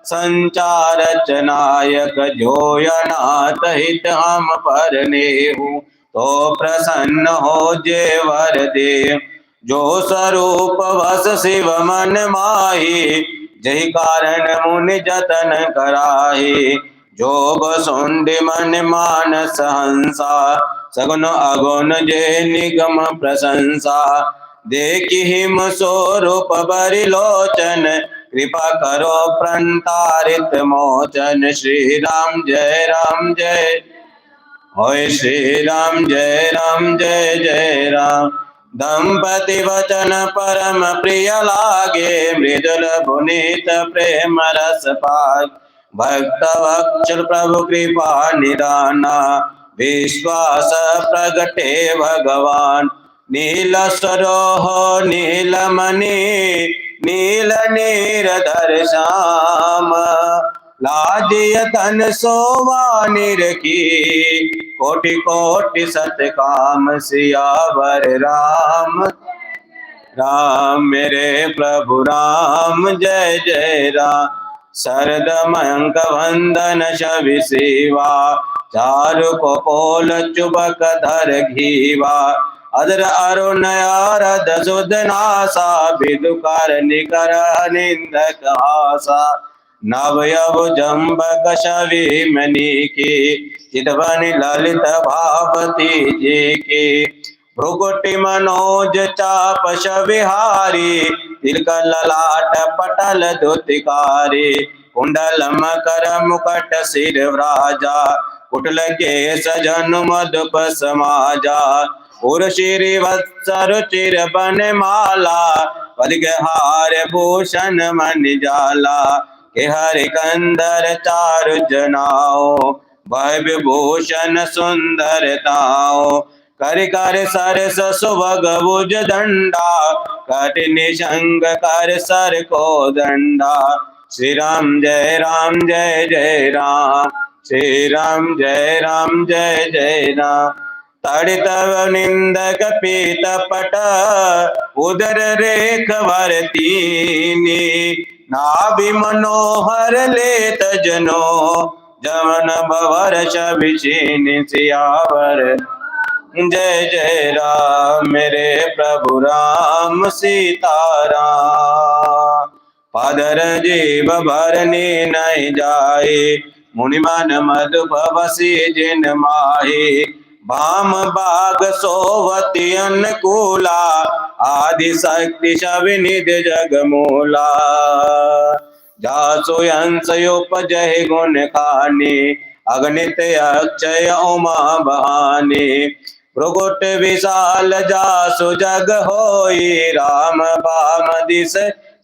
संचार चनायक। जोयनाथ हित हम पर नेहु तो प्रसन्न हो जेवर देव। जो स्वरूप वस शिव मन माही जहि कारण मुनि जतन कराही। जोग सुंड मन मानस हंसा सगुन अगुन जे निगम प्रशंसा। देखि हिम स्वरूप बरिलोचन कृपा करो प्रंतारित मोचन। श्री राम जय होय श्री राम जय जय राम। दंपति वचन परम प्रिय लागे मृदुल पुनीत प्रेम रस पाग। भक्त वत्सल प्रभु कृपा निदाना विश्वास प्रगटे भगवान। नील सरोह नीलमणि नील नीरधर श्याम। लाजिय तन सोवा निरखी कोटि कोटि सतकाम। सियावर राम राम मेरे प्रभु राम जय जय राम। शरद मयंक वंदन शवि सेवा चारु कपोल चुबक धर घीवा। अदर अरुण आरद सुदनासा विदुकर निकर निंदक हासा। नव यव जम्बक शवि मणि की चितवन ललित भावती जी की। भ्रुकुटि मनोज चाप शविहारी तिलक ललाट पटल धुतिकारी। कुंडल मकर मुकट सिर राजा कुटल केश जनु मधुप समाजा। उर्शिरी वत्सर चिर बन माला पदिक हार भूषण मन जाला। के हरि कंदर चारु जनाओ भव्य भूषण सुंदरताओ। कर कर सरस सुभग भुज दंडा कठिन संग कर सर को दंडा। श्री राम जय जय राम श्री राम जय जय राम। तड़ित निंदक पीत पट उदर रेख भरतीनी। नाभि मनोहर लेत जनो जवन भवर शबिशीन। सियावर जय जय राम मेरे प्रभु राम सीताराम। पादर जीव भरनी नहीं जाए मुनि मन मधुप बसी जिन माहे। भाम बाग सोवती अनुकूला आदि शक्ति शवि निधि जगमूला। जासु अंश उपजहि गुण खानी अगणित अक्षय उमा बहानी। भ्रुकुट विशाल जासु जग होई राम बाम दिस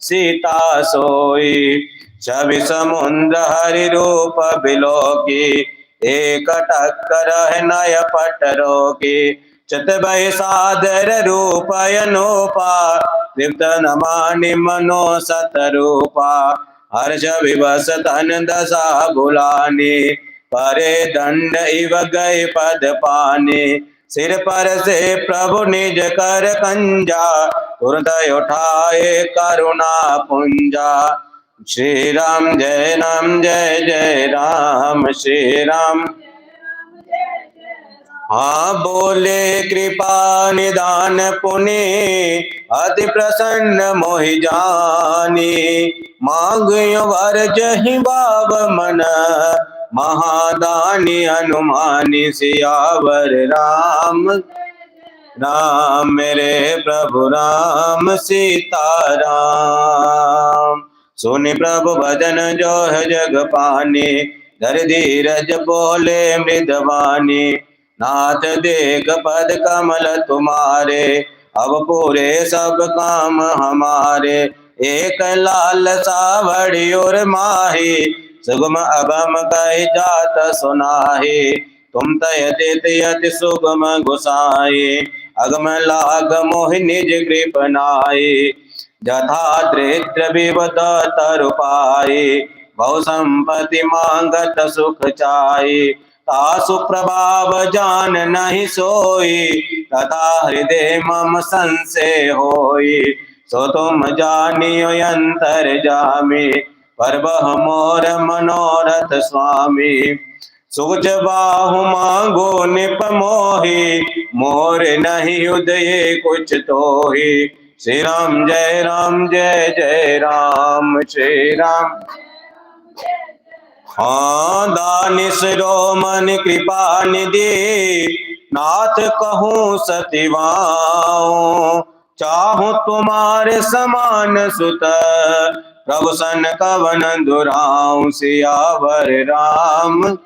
सीता सोई। छवि समुद्र हरि रूप बिलोकी, एक टक्कर नय पट रोकी। चत भय सादर रूप अनूपा, दीप्त नमानि मनो सतरूपा। हर्ष विवश तन दशा बुलानी, परे दंड इव गए पद पानी। सिर पर से प्रभु निज कर कंजा, तुरंत उठाए करुणा पुंजा। श्री राम जय जय राम श्री राम। हाँ बोले कृपा निदान पुनि, अति प्रसन्न मोहि जानी। मांगियो वर जहि बाब मन, महादानी हनुमानी। सियावर राम राम मेरे प्रभु राम सीताराम। सुनि प्रभु भजन जो है जग पानी, धर धीरज बोले मृदवानी। नाथ देख पद कमल तुम्हारे, अब पूरे सब काम हमारे। एक लाल सावड़ी और माही, सुगम अगम कहि जात सुनाही। तुम तय यति सुगम गुसाई, अगम लाग मोहि निज कृप नाई। जथा दरिद्र विपद तरु पाई, बहु संपत्ति मांगत सुख चाई। तासु प्रभाव जान नहीं सोई, तथा हृदय मम संशय होई। सो तुम जानियो अंतर जामी, परबह मोर मनोरथ स्वामी। सुच बाहु मांगो निप मोहि, मोर नहीं उदय कुछ तोहि। श्री राम जय राम श्री राम। हाँ दानिश रोमन कृपा निधि, नाथ कहूँ सतिवाऊं। चाहूं तुम्हारे समान सुत, प्रभु सन कवन दुराऊं। सियावर राम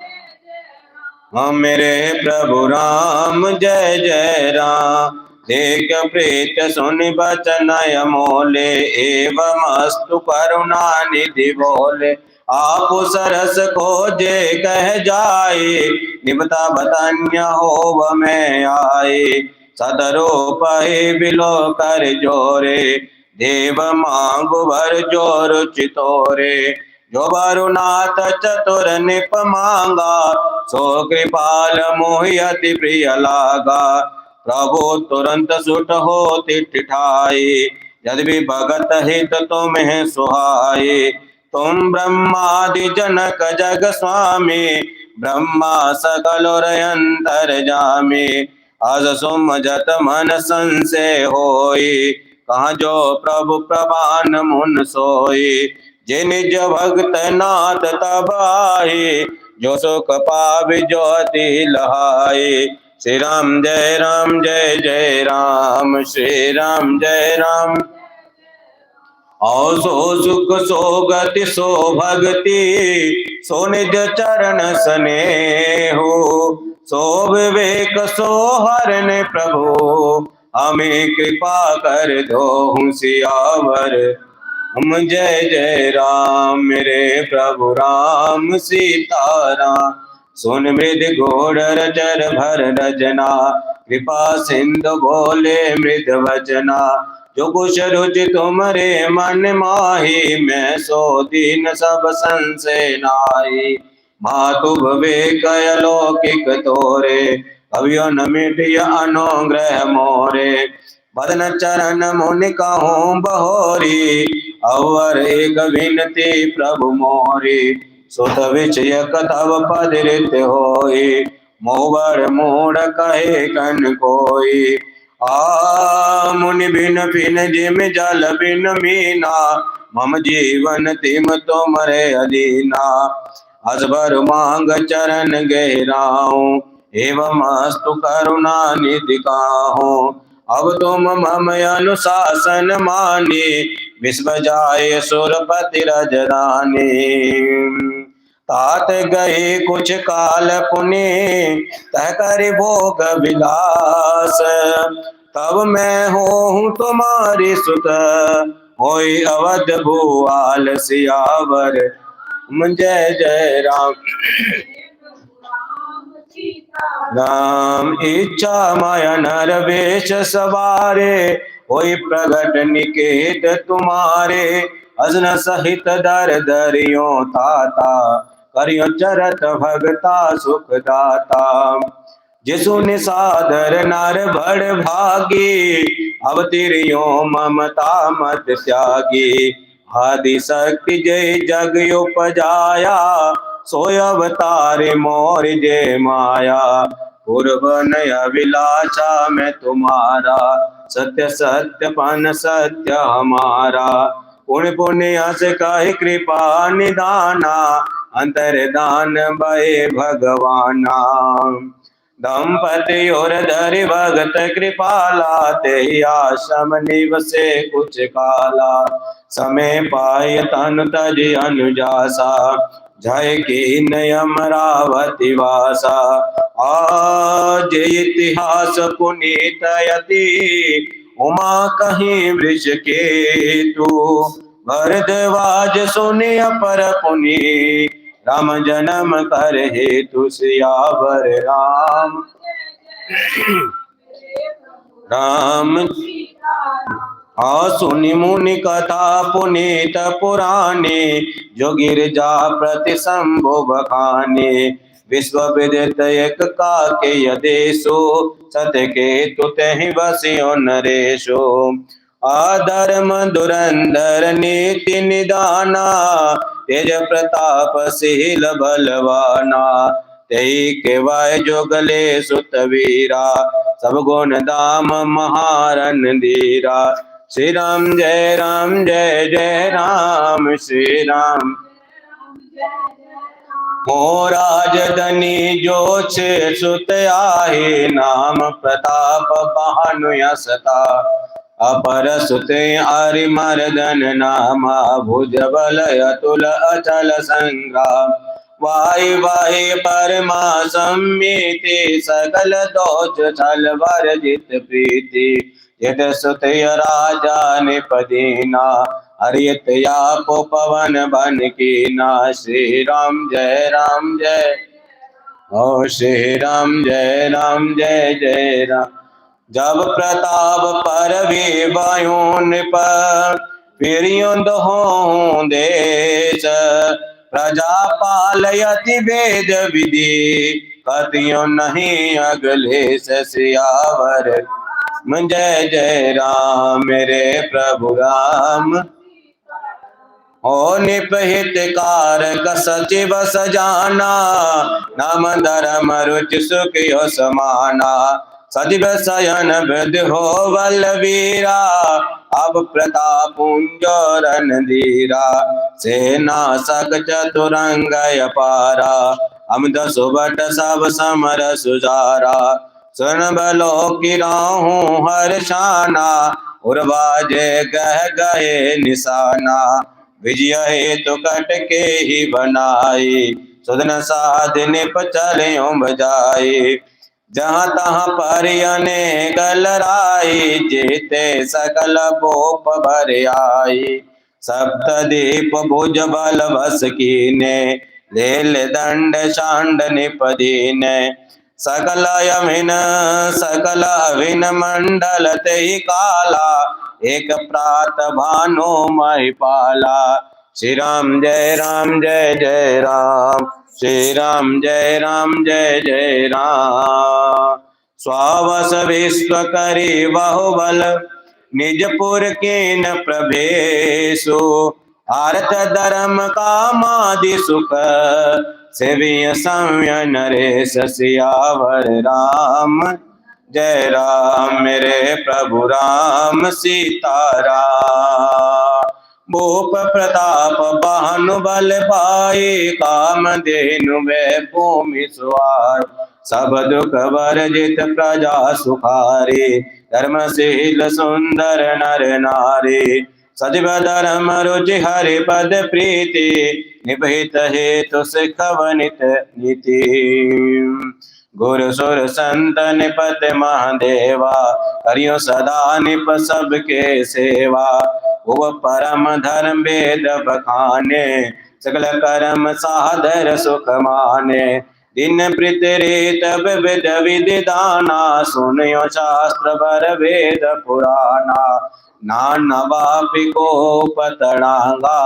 मेरे प्रभु राम जय राम। देख प्रीत सुनि बचन अमोले, एवं अस्तु करुणा निधि बोले। आप सरस खोजे कह जाए, निबता बतन्य होव में आए। सदरूप बिलो कर जोरे, देव मांगु भर जोर चितोरे। जो वरुनाथ चतुर निप मांगा, सो कृपाल मोहि अति प्रिय लागा। प्रभु तुरंत सुट होति ठिठाई, यदि भगत हित तुम्हें सुहाई। तुम ब्रह्मादि जनक जग स्वामी, ब्रह्मा सकल और अंतर्जामी। अस सुमझत मन संशय होई, कहाँ जो प्रभु प्रभान मुन सोई। जे निज भक्त नाथ तबाही, जो सुख पावि ज्योति लहाई। श्री राम जय राम श्री राम जय राम। और सो सुख सो गति सो भक्ति, सो निज चरण स्नेहो। सो विवेक सो हरन प्रभु, हमें कृपा कर दो। सियावर जय राम मेरे प्रभु राम सीताराम। सुन मृद घोड़ चर भर रजना, कृपा सिंधु बोले मृद वचना। जो कुछ रुचि तुमरे मन माही, मैं सो दीन सब संशय नाई। मातु विवेक अलौकिक तोरे, कवियो न मिटिय अनुग्रह मोरे। बदन चरण मुनि कहूँ बहोरी, अवर एक विनती प्रभु मोरी। सुत विषयक तव पद रित होई, मोवर मूढ़ कहे कन कोई। मुनि बिन फिन जिम जल बिन मीना, मम जीवन तिम तुमरे अधीना। असबर मांग चरण गहराऊं, एवं अस्तु करुणा निधि काहूं। अब तुम मम अनुशासन मानी, विश्व जाय सुरपति रजरानी। तात गए कुछ काल पुनि, तह कर भोग विलास। तब मैं हूँ तुम्हारी सुत, होई अवध भुआल सियावर जय जय राम। राम इच्छा माया नर वेश सवारे, होई प्रगट निकेत तुम्हारे। अजन सहित दर दरियो ताता, करियो चरत भगता सुखदाता। जिसु निसादर नर बड़ भागी, अवतीर्यो ममता मत त्यागी। आदि शक्ति जय जग उपजाया, सोय अवतारे मोर जय माया। पूर्व नय अभिलाषा मैं तुम्हारा, सत्य सत्य पन सत्य हमारा। पुण्य पुण्य से कहे कृपा निदाना, अंतर्दान भय भगवाना। दंपति और धरि भगत कृपाला, ते आश्रम निवसे कुछ काला। समय पाय तनु तज अनुजासा, जय की नय अमरावती वासा। आज इतिहास पुनीत यति, उमा कहीं वृष केतु। भरद्वाज सुनि अपर पुनि, राम जन्म कर हेतु सियावर राम। राम सुनि मुनि कथा पुनीत पुराणे, जो गिरजा प्रति शंभु बखाने। विश्व विदित एक काके यदेशो, सत्य के तुतहि बसियो नरेशो। आधर्म धुरंधर नीति निदाना, तेज प्रतापशील बलवाना। तेई केवाय जोगले सुत वीरा, सब गुण दाम महारन धीरा। श्री राम जय जय राम, श्री राम। हो राजधनी जो छे सुत आहे, नाम प्रताप भानु यसता। अपर सुत अरिमर्दन नामा, भुज बल अतुल अचल संग्राम। वाहि वाहि परमा सम्मीति, सकल दोष छल वर्जित प्रीति। यद सुत राजा निपदीना, हरित यापो पवन बन कीना। श्री राम जय, ओ श्री राम जय जय राम। जब प्रताप पर विवायों निप, फिरियों दहों देश। प्रजा पालयति वेद विधि, कतियों नहीं अगले सियावर जय जय राम। मेरे प्रभु राम हो निपहित कारक सचिव सजाना, नाम धर्म रुचि सुख यो समाना। सचिव शयन वृद्ध हो बलवीरा, अब प्रताप रन धीरा। सेना सक चतुरंग अपारा, हम दसो बट सब समर सुजारा। सुन बलो गिराहूं हर्षाना, उर्वाजे गह गए निशाना। विजय हेतु कट के ही बनाई, सुदन साध निप चलियों बजाई। जहाँ तहाँ पर अनेक लड़ाई, जीते सकल भूप भर आई। सप्तदीप भुज बल बस कीने, लेल दंड शांड निपदीने। सकल अभिन मंडल तेहि काला, एक प्रात भानु महिपाला। श्री राम जय जय राम, श्री राम जय जय राम। स्वावस विश्व करी बाहुबल, निजपुर कीन प्रभेशु। आरत धर्म कामादि सुख, सेविय संय नरेश सियावर राम। जय राम मेरे प्रभु राम सीताराम। भूप प्रताप भानु बल पाई, काम धेनु वे भूमि सुआर। सब दुख वर्जित प्रजा सुखारी, धर्मशील सुंदर नर नारी। सजीव धर्म रुचि हरि पद प्रीति, निभृत हेतु सिखवनित नीति। गुरु सुर संत निपत महादेवा, करियो सदा निप सबके सेवा। वो परम धर्म वेद बखाने, सकल कर्म साधर सुख माने। दिन प्रीति तब विद विदिदाना, सुनियो शास्त्र वर वेद पुराना। नानवापि को पतड़ांगा,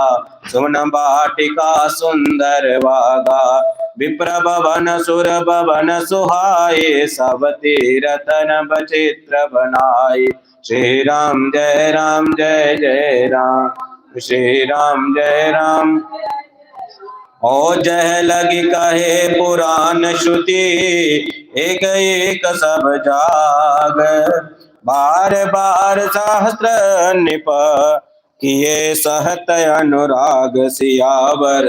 सुन बाटिका सुंदर बागा। विप्र भवन सुर भवन सुहाए, सब तीरतन बचित्र बनाए। श्री राम जय जय राम, श्री राम जय राम। ओ जय लगी कहे पुराण श्रुति, एक एक सब जाग। बार बार सहस्त्र निप, किए सहत अनुराग। सियावर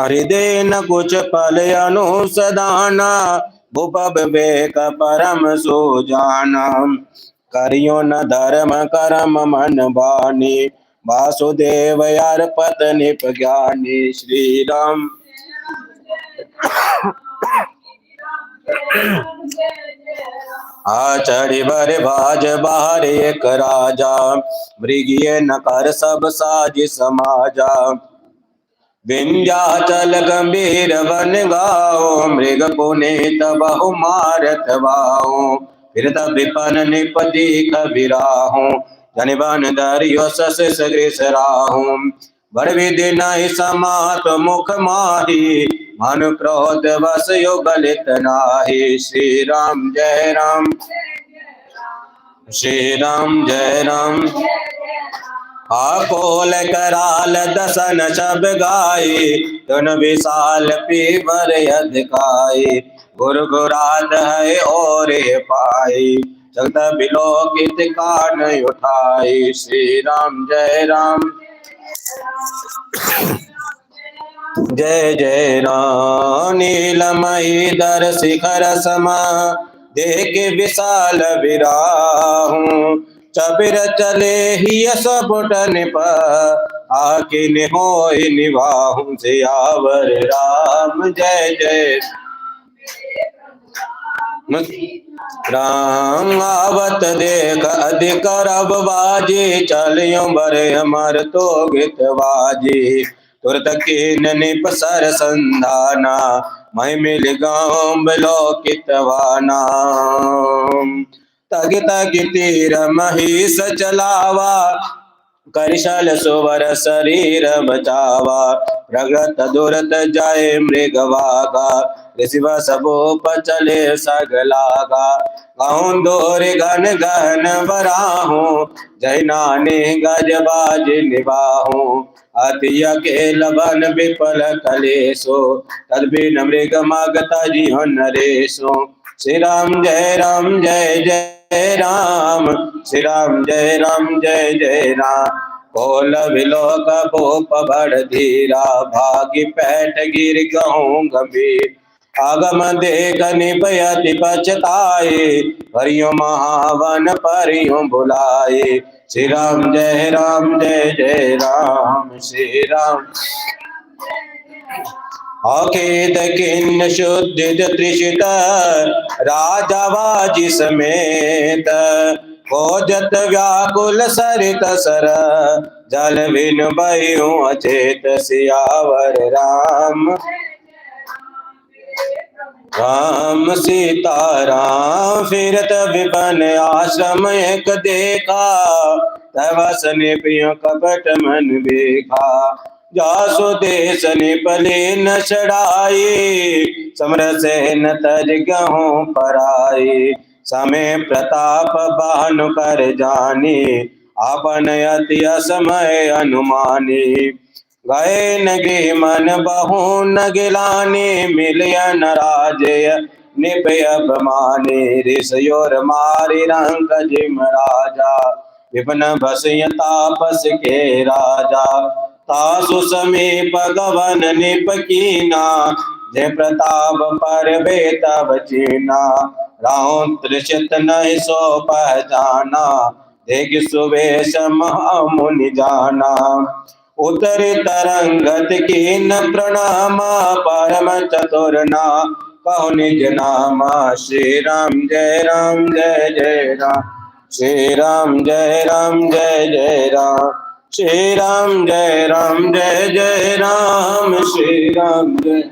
हृदय न कुछ पल अनुसदाना, भूप विवेक परम सुजाना। करियो न धर्म करम मन बानी, वासुदेव यार पत्निप ज्ञानी। श्री राम आचरि बर भाज बाहर एक राजा, मृगिय न कर सब साज समाजा। विंध्याचल गंभीर वन गाओ, मृग पुनीत बहु मारत वाओ। फिरत विपन निपति कबीराहू, जन बन दरियो सस सगृस राहू। बड़ विधि नहीं समात मुख माही, मन क्रोध बस यो गलित नाही। श्री राम जय राम, श्री राम जय राम। आकोल कराल दसन सब गाये, तुन विशाल पीवर अधिकाये। गुरु गुरात है और पाए, जगत बिलोकित कान उठाए। श्री राम जय राम, जय जय राम। नीलमयी दर शिखर समा, देख विशाल विराहू। चबिर चले ही सबुट निप, आकिन होय निवाहू। सियावर राम जय जय राम। आवत देख अधिक रब बाजी, चलियो बरे अमर तो गीत बाजी। तुरत कीन निप सर संधाना, मैं मिल गाँव बिलोकित वाना। तग तग तीर महिष चलावा, करिशल सुवर शरीर बचावा। प्रगत दुरत जाए मृगवागा, ऋषिव सबोप चले सगलागा। गाँव दोरे घन घन बराहू, जय नानी गज बाज निबाहू। अति अकेल वन विपल कलेशो, तद्बिन मृग मगता जिह नरेशो। श्री राम जय जय राम, श्री राम जय जय राम। कोल विलोक भूप बड़ धीरा, भागी पैठ गिर गहूँ गंभीर। आगम देख निपयति पछताए, हरियो महावन परियो बुलाए। श्री राम जय राम, श्री राम। अखेद किन्न शुद्धित त्रिषित, राजा बाजी समेत। खोजत व्याकुल सरित सर, जल बिन बयो अचेत। सियावर राम, राम सीता राम। फिरत विपन आश्रम एक देखा, तब सने प्रिय कपट मन देखा। जासु देश निपले न चढ़ाई, समरसेन तज गहूँ पराई। समय प्रताप भानु कर जानी, आपन अति असमय अनुमानी। गए नगे मन बहु न गिलानी, मिलियन राजय निपय अभिमानी। ऋषयोर मारी रंक जिम राजा, विपन बसय तापस के राजा। तासु समीप गवन निप कीना, जय प्रताप पर बेतब चीना। राम त्रिशत नहीं सो पहचाना, देख सुवेश महामुनि जाना। उतरी तरंगत कीन प्रणामा, परम चतुर ना कहो निज नामा। श्री राम जय राम जय जय राम। श्री राम जय राम जय जय राम। श्री राम जय राम जय जय राम। श्री राम जय।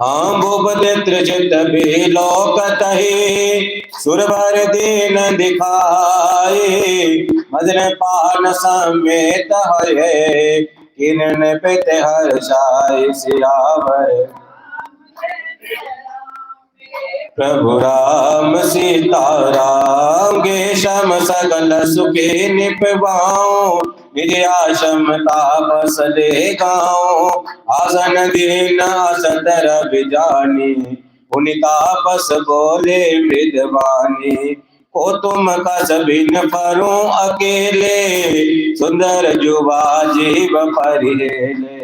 हाँ भूपतित्र चित भी लोकतहि सुरवर दीन दिखाए। मदन पान समेत हरे किरण पित हर्षाय। सियावर प्रभु राम सीता राम गेशम सकल सुखी निपवाओ। निज आश्रम तापस ले गाओ। आसन दीन असतर बिजानी। पुनि तापस बोले मृदवानी। ओ तुम कस बिन परूं अकेले। सुंदर जुबा जीव परिहेले।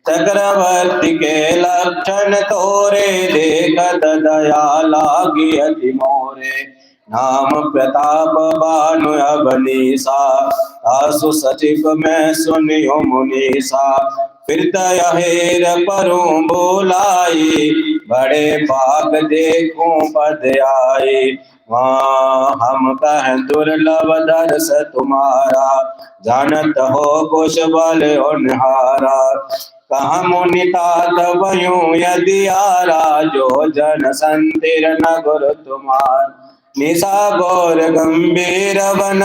चक्रवर्ती के लक्षण तोरे। देखत दया लागी अति मोरे। नाम प्रताप बानु अबनीसा। आसु सचिव में सुनियो मुनीसा। फिर हेर परूं बोलाई। बड़े भाग देखूं पद आए। वहाँ हम कह दुर्लभ दर्श तुम्हारा। जानत हो कुश बल उनहारा। कहा मुनि तात वयूं यदि आरा। जो जन संतिर न गुरु तुम्हार। निशा गौर गंभीर वन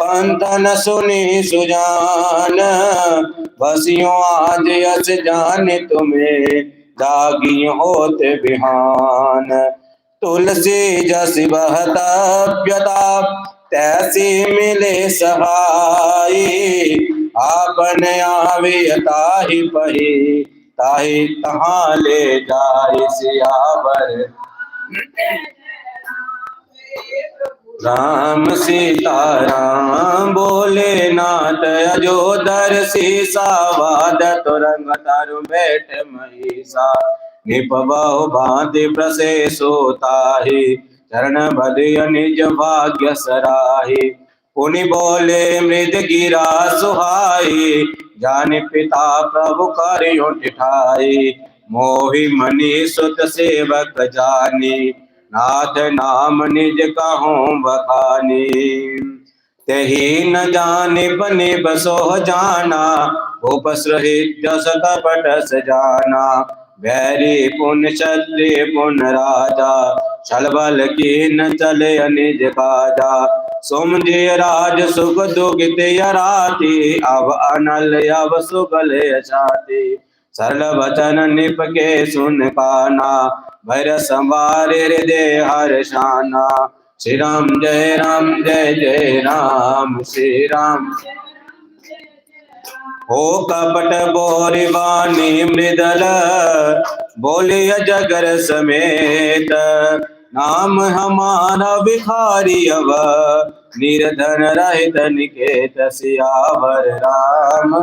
पंतन सुनी सुजान। बसियों आज यस जान तुम्हें। जागी होत बिहान। तुलसी जस बहतव्यता तैसी मिले सहाई। आपन आवे ताहि पही। ताहि तहाँ ले जाए। सियावर राम सीता राम। बोले नाथ अजोदर सीसा। वाद तुरंग तरु बैठ महिषा। निपबहु भांति प्रसेसो ताहि। चरण बधिय निज भाग्य सराहि। पुनि बोले मृद गिरा सुहाई। जानि पिता प्रभु करियो ठाई। मोहि मनि सुत सेवक जानी। नाथ नाम निज कहूँ बखानी। तेहि न जाने बने बसो जाना। उपसृहित जस कपट सजाना। बैरी पुन क्षत्रिय पुन राजा। छल बल की न चले निज काजा। सोमजी राज सुख दुखित यराति। अब अनल अब सुगल छाति। सरल वचन निप के सुन काना। भैर संवार हृदय हर्षाना। श्री राम जय जय राम। श्री राम हो कपट बोरि वाणी मृदल। बोलिय जगर समेत। नाम हमारा भिखारी अव। निर्धन रहित निकेत। सियावर राम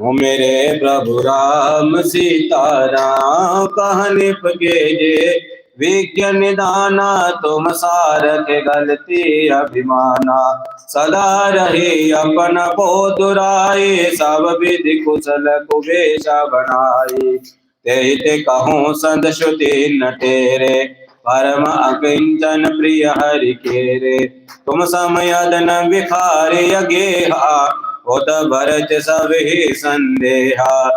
ओ मेरे प्रभु राम सीता राम। कहानी पके जे विज्ञ निदाना। तुम सारथ गलती अभिमाना। सदा रही अपन को दुराई। सब विधि कुशल कुबेशा बनाई। ते कहूँ संत श्रुति न तेरे। परम अकिंचन प्रिय हरि केरे। तुम समयद न भिखारी अगेहा। होत भरत सब ही संदेहा।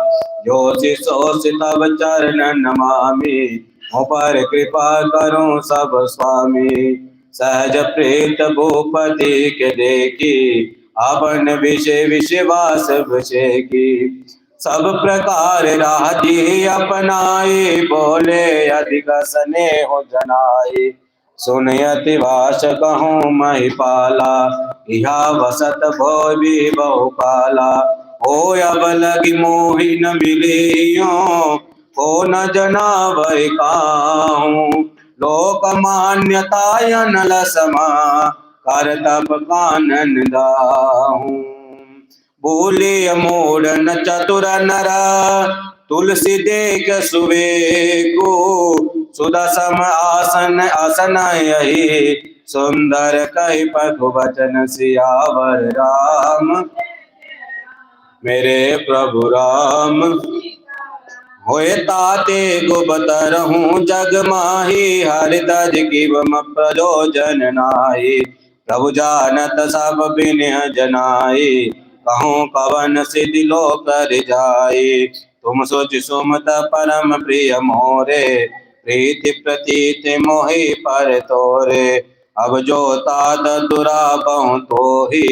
जोशी सोष तब चरण नमामि। हो पर कृपा करो सब स्वामी। सहज प्रीत भूपति के देखी। अपन विषय विश्वास की। सब प्रकार राजी अपनाई। बोले अधिक स्नेह जनाई। सुनयति भाष कहूँ महिपाला। इहा वसत भोबी बहुकाला। हो अब लगी मोहि न मिलियो। को न जनावै काहूँ। लोक मान्यता अनल समा। कर तप कानन दाहूँ। बोले मूढ़ न चतुर नर। तुलसी देख सुवेगो। सुदसम आसन आसन यही। सुंदर कहि पठु वचन। सियावर राम मेरे प्रभु राम। होए ताते गुबतर हूँ जग माही, हरि तज की बम प्रयोजन नाहि। प्रभु जानत सब बिनह जनाई, कहूँ कवन सिद्धि लो कर जाई। तुम सोच सुमत परम प्रिय मोरे, प्रीति प्रतीत मोहि पर तोरे। अब जो तात दुरा बहु तोहि,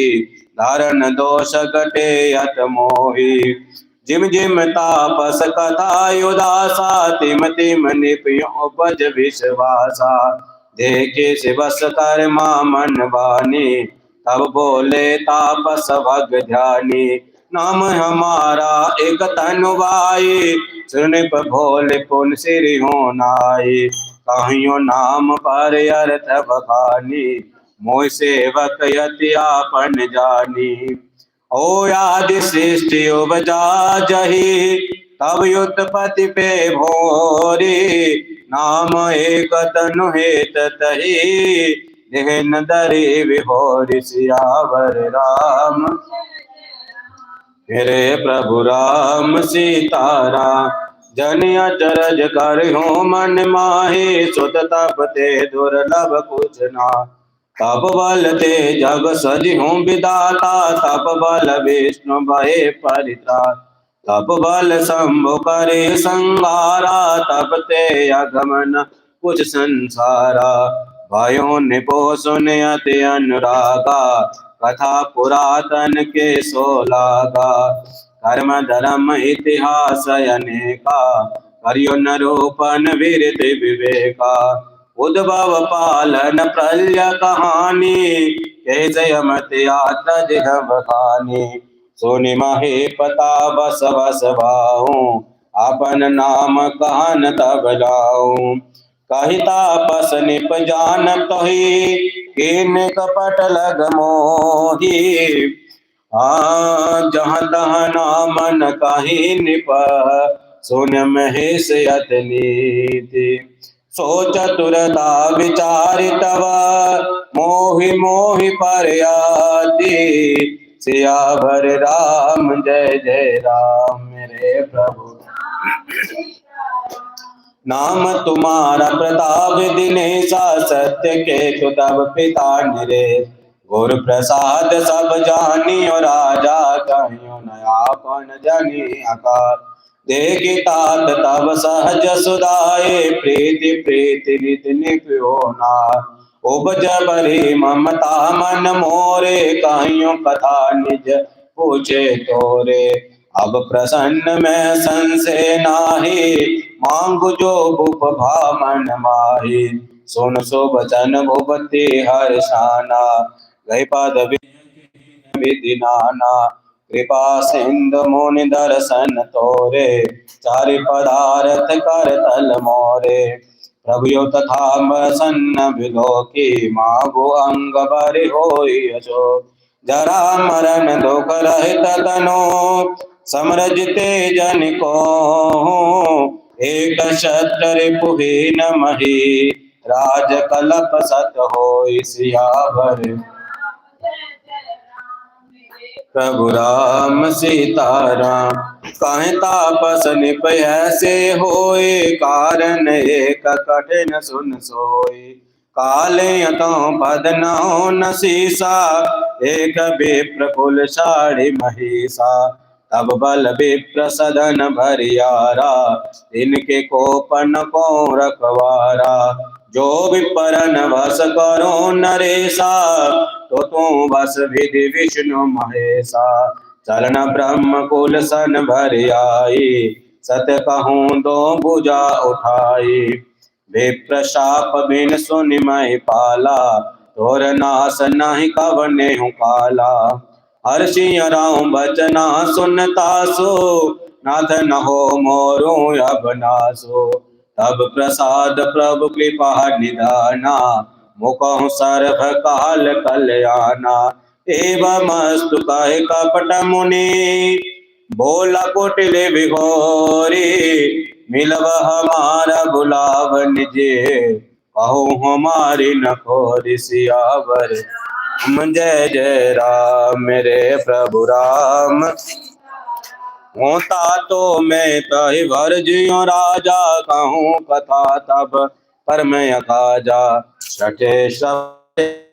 धारण दोष कटे अत मोहि। जिम जिम तापस कथा उदासा, तिम तिम निपयो उपज विश्वासा। देखे से बस कर मन बानी, तब बोले तापस भग ध्यानी। नाम हमारा एक तनु भाई, सुनिप भोले पुन सिरि हो नाई। कहियो नाम पर अर्थ बखानी, मोह सेवक यति आपन जानी। ओ आदि सृष्टि उपजा जही, तब उत्पत्ति पे भोरी। नाम एक तनु हेत तही, देहन दरी विभोरी। सियावर राम मेरे प्रभु राम सीताराम। जन अचरज कर हो मन माहे, सुत तप ते दुर्लभ कुछ ना। तप बल ते जग सजी हूँ विदाता, तप बल विष्णु भय परित्राण। तप बल शंभु करे संगारा, तप ते अगमन कुछ संसारा। भयो निपो सुन अति अनुरागा, कथा पुरातन के सोलागा। कर्म धर्म इतिहास अनेका, करियो न रूपन वीरति विवेका। उद्भव पालन प्रलय कहानी, कैसे यमत यात्रा जिह बखानी। सोनि महे पता बस बस भाऊं, अपन नाम कहन तब लाऊं। कही तापस निप जान तोहि, किन कपट लग मोही। जहाँ तहाँ नाम न कही निप, सुन महेश यत नीति। सो चतुरता विचारि तव, मोहि मोहि परयाति। सियावर राम जय जय राम मेरे प्रभु। नाम तुम्हारा प्रताप दिनेशा, सत्य के तु तब पिता निरेश। गुरु प्रसाद सब जानियो राजा, कहियो नयापन जनि आकार। देखि तात तब सहज सुधाए, प्रीति प्रीति नित निपयो नार। उपज बरी ममता मन मोरे, कहियो कथा निज पूछे तोरे। अब प्रसन्न में संशय नाहि, मांगु जो भूप भामन माहि। सुन सो बचन भूपति हर्षाना, गए पद विधि नाना। कृपा सिंधु मुनि दर्शन तोरे, चारि पदारथ कर तल मोरे। प्रभु यो तथा प्रसन्न बिलोकी, मागो अंग बरि होई अशोक। जरा मरण दुख रहित तनो, समरजते जन को। एक छत्र रिपुहीन मही, राज कलप सत होई। सियावर प्रभु राम सीताराम। कहे तापस निप ऐसे होए, कारण एक कठिन सुन सोई। काले तो पद नौ न सीसा, एक विप्र कुल साड़ी महिषा। तब बल विप्र सदन भरियारा, इनके कोपन को रखवारा। जो विपरन वस करो नरेशा, तो तू बस विधि विष्णु महेशा। चरण ब्रह्म कुल सन भर आई, सत कहूँ दो भुजा उठाई। विप्र शाप बिन सुनि महि पाला, तोर नाश नहीं कवने हूँ काला। हर्षि राम बचना सुनता सो, नाथ न हो मोरू अब नासो। तब प्रसाद प्रभु कृपा निधाना, मुकहु सर्व काल कल्याणा। एवं अस्तु कहे कपट मुनि, बोला कुटिल विघोरी। मिलब हमारा बुलाव निजे, कहूँ हमारी न खोरी। सियावर जय जय राम मेरे प्रभु राम। होता तो मैं कही भर जियो राजा, कहूँ कथा तब पर मैं अकाजा। छठे सब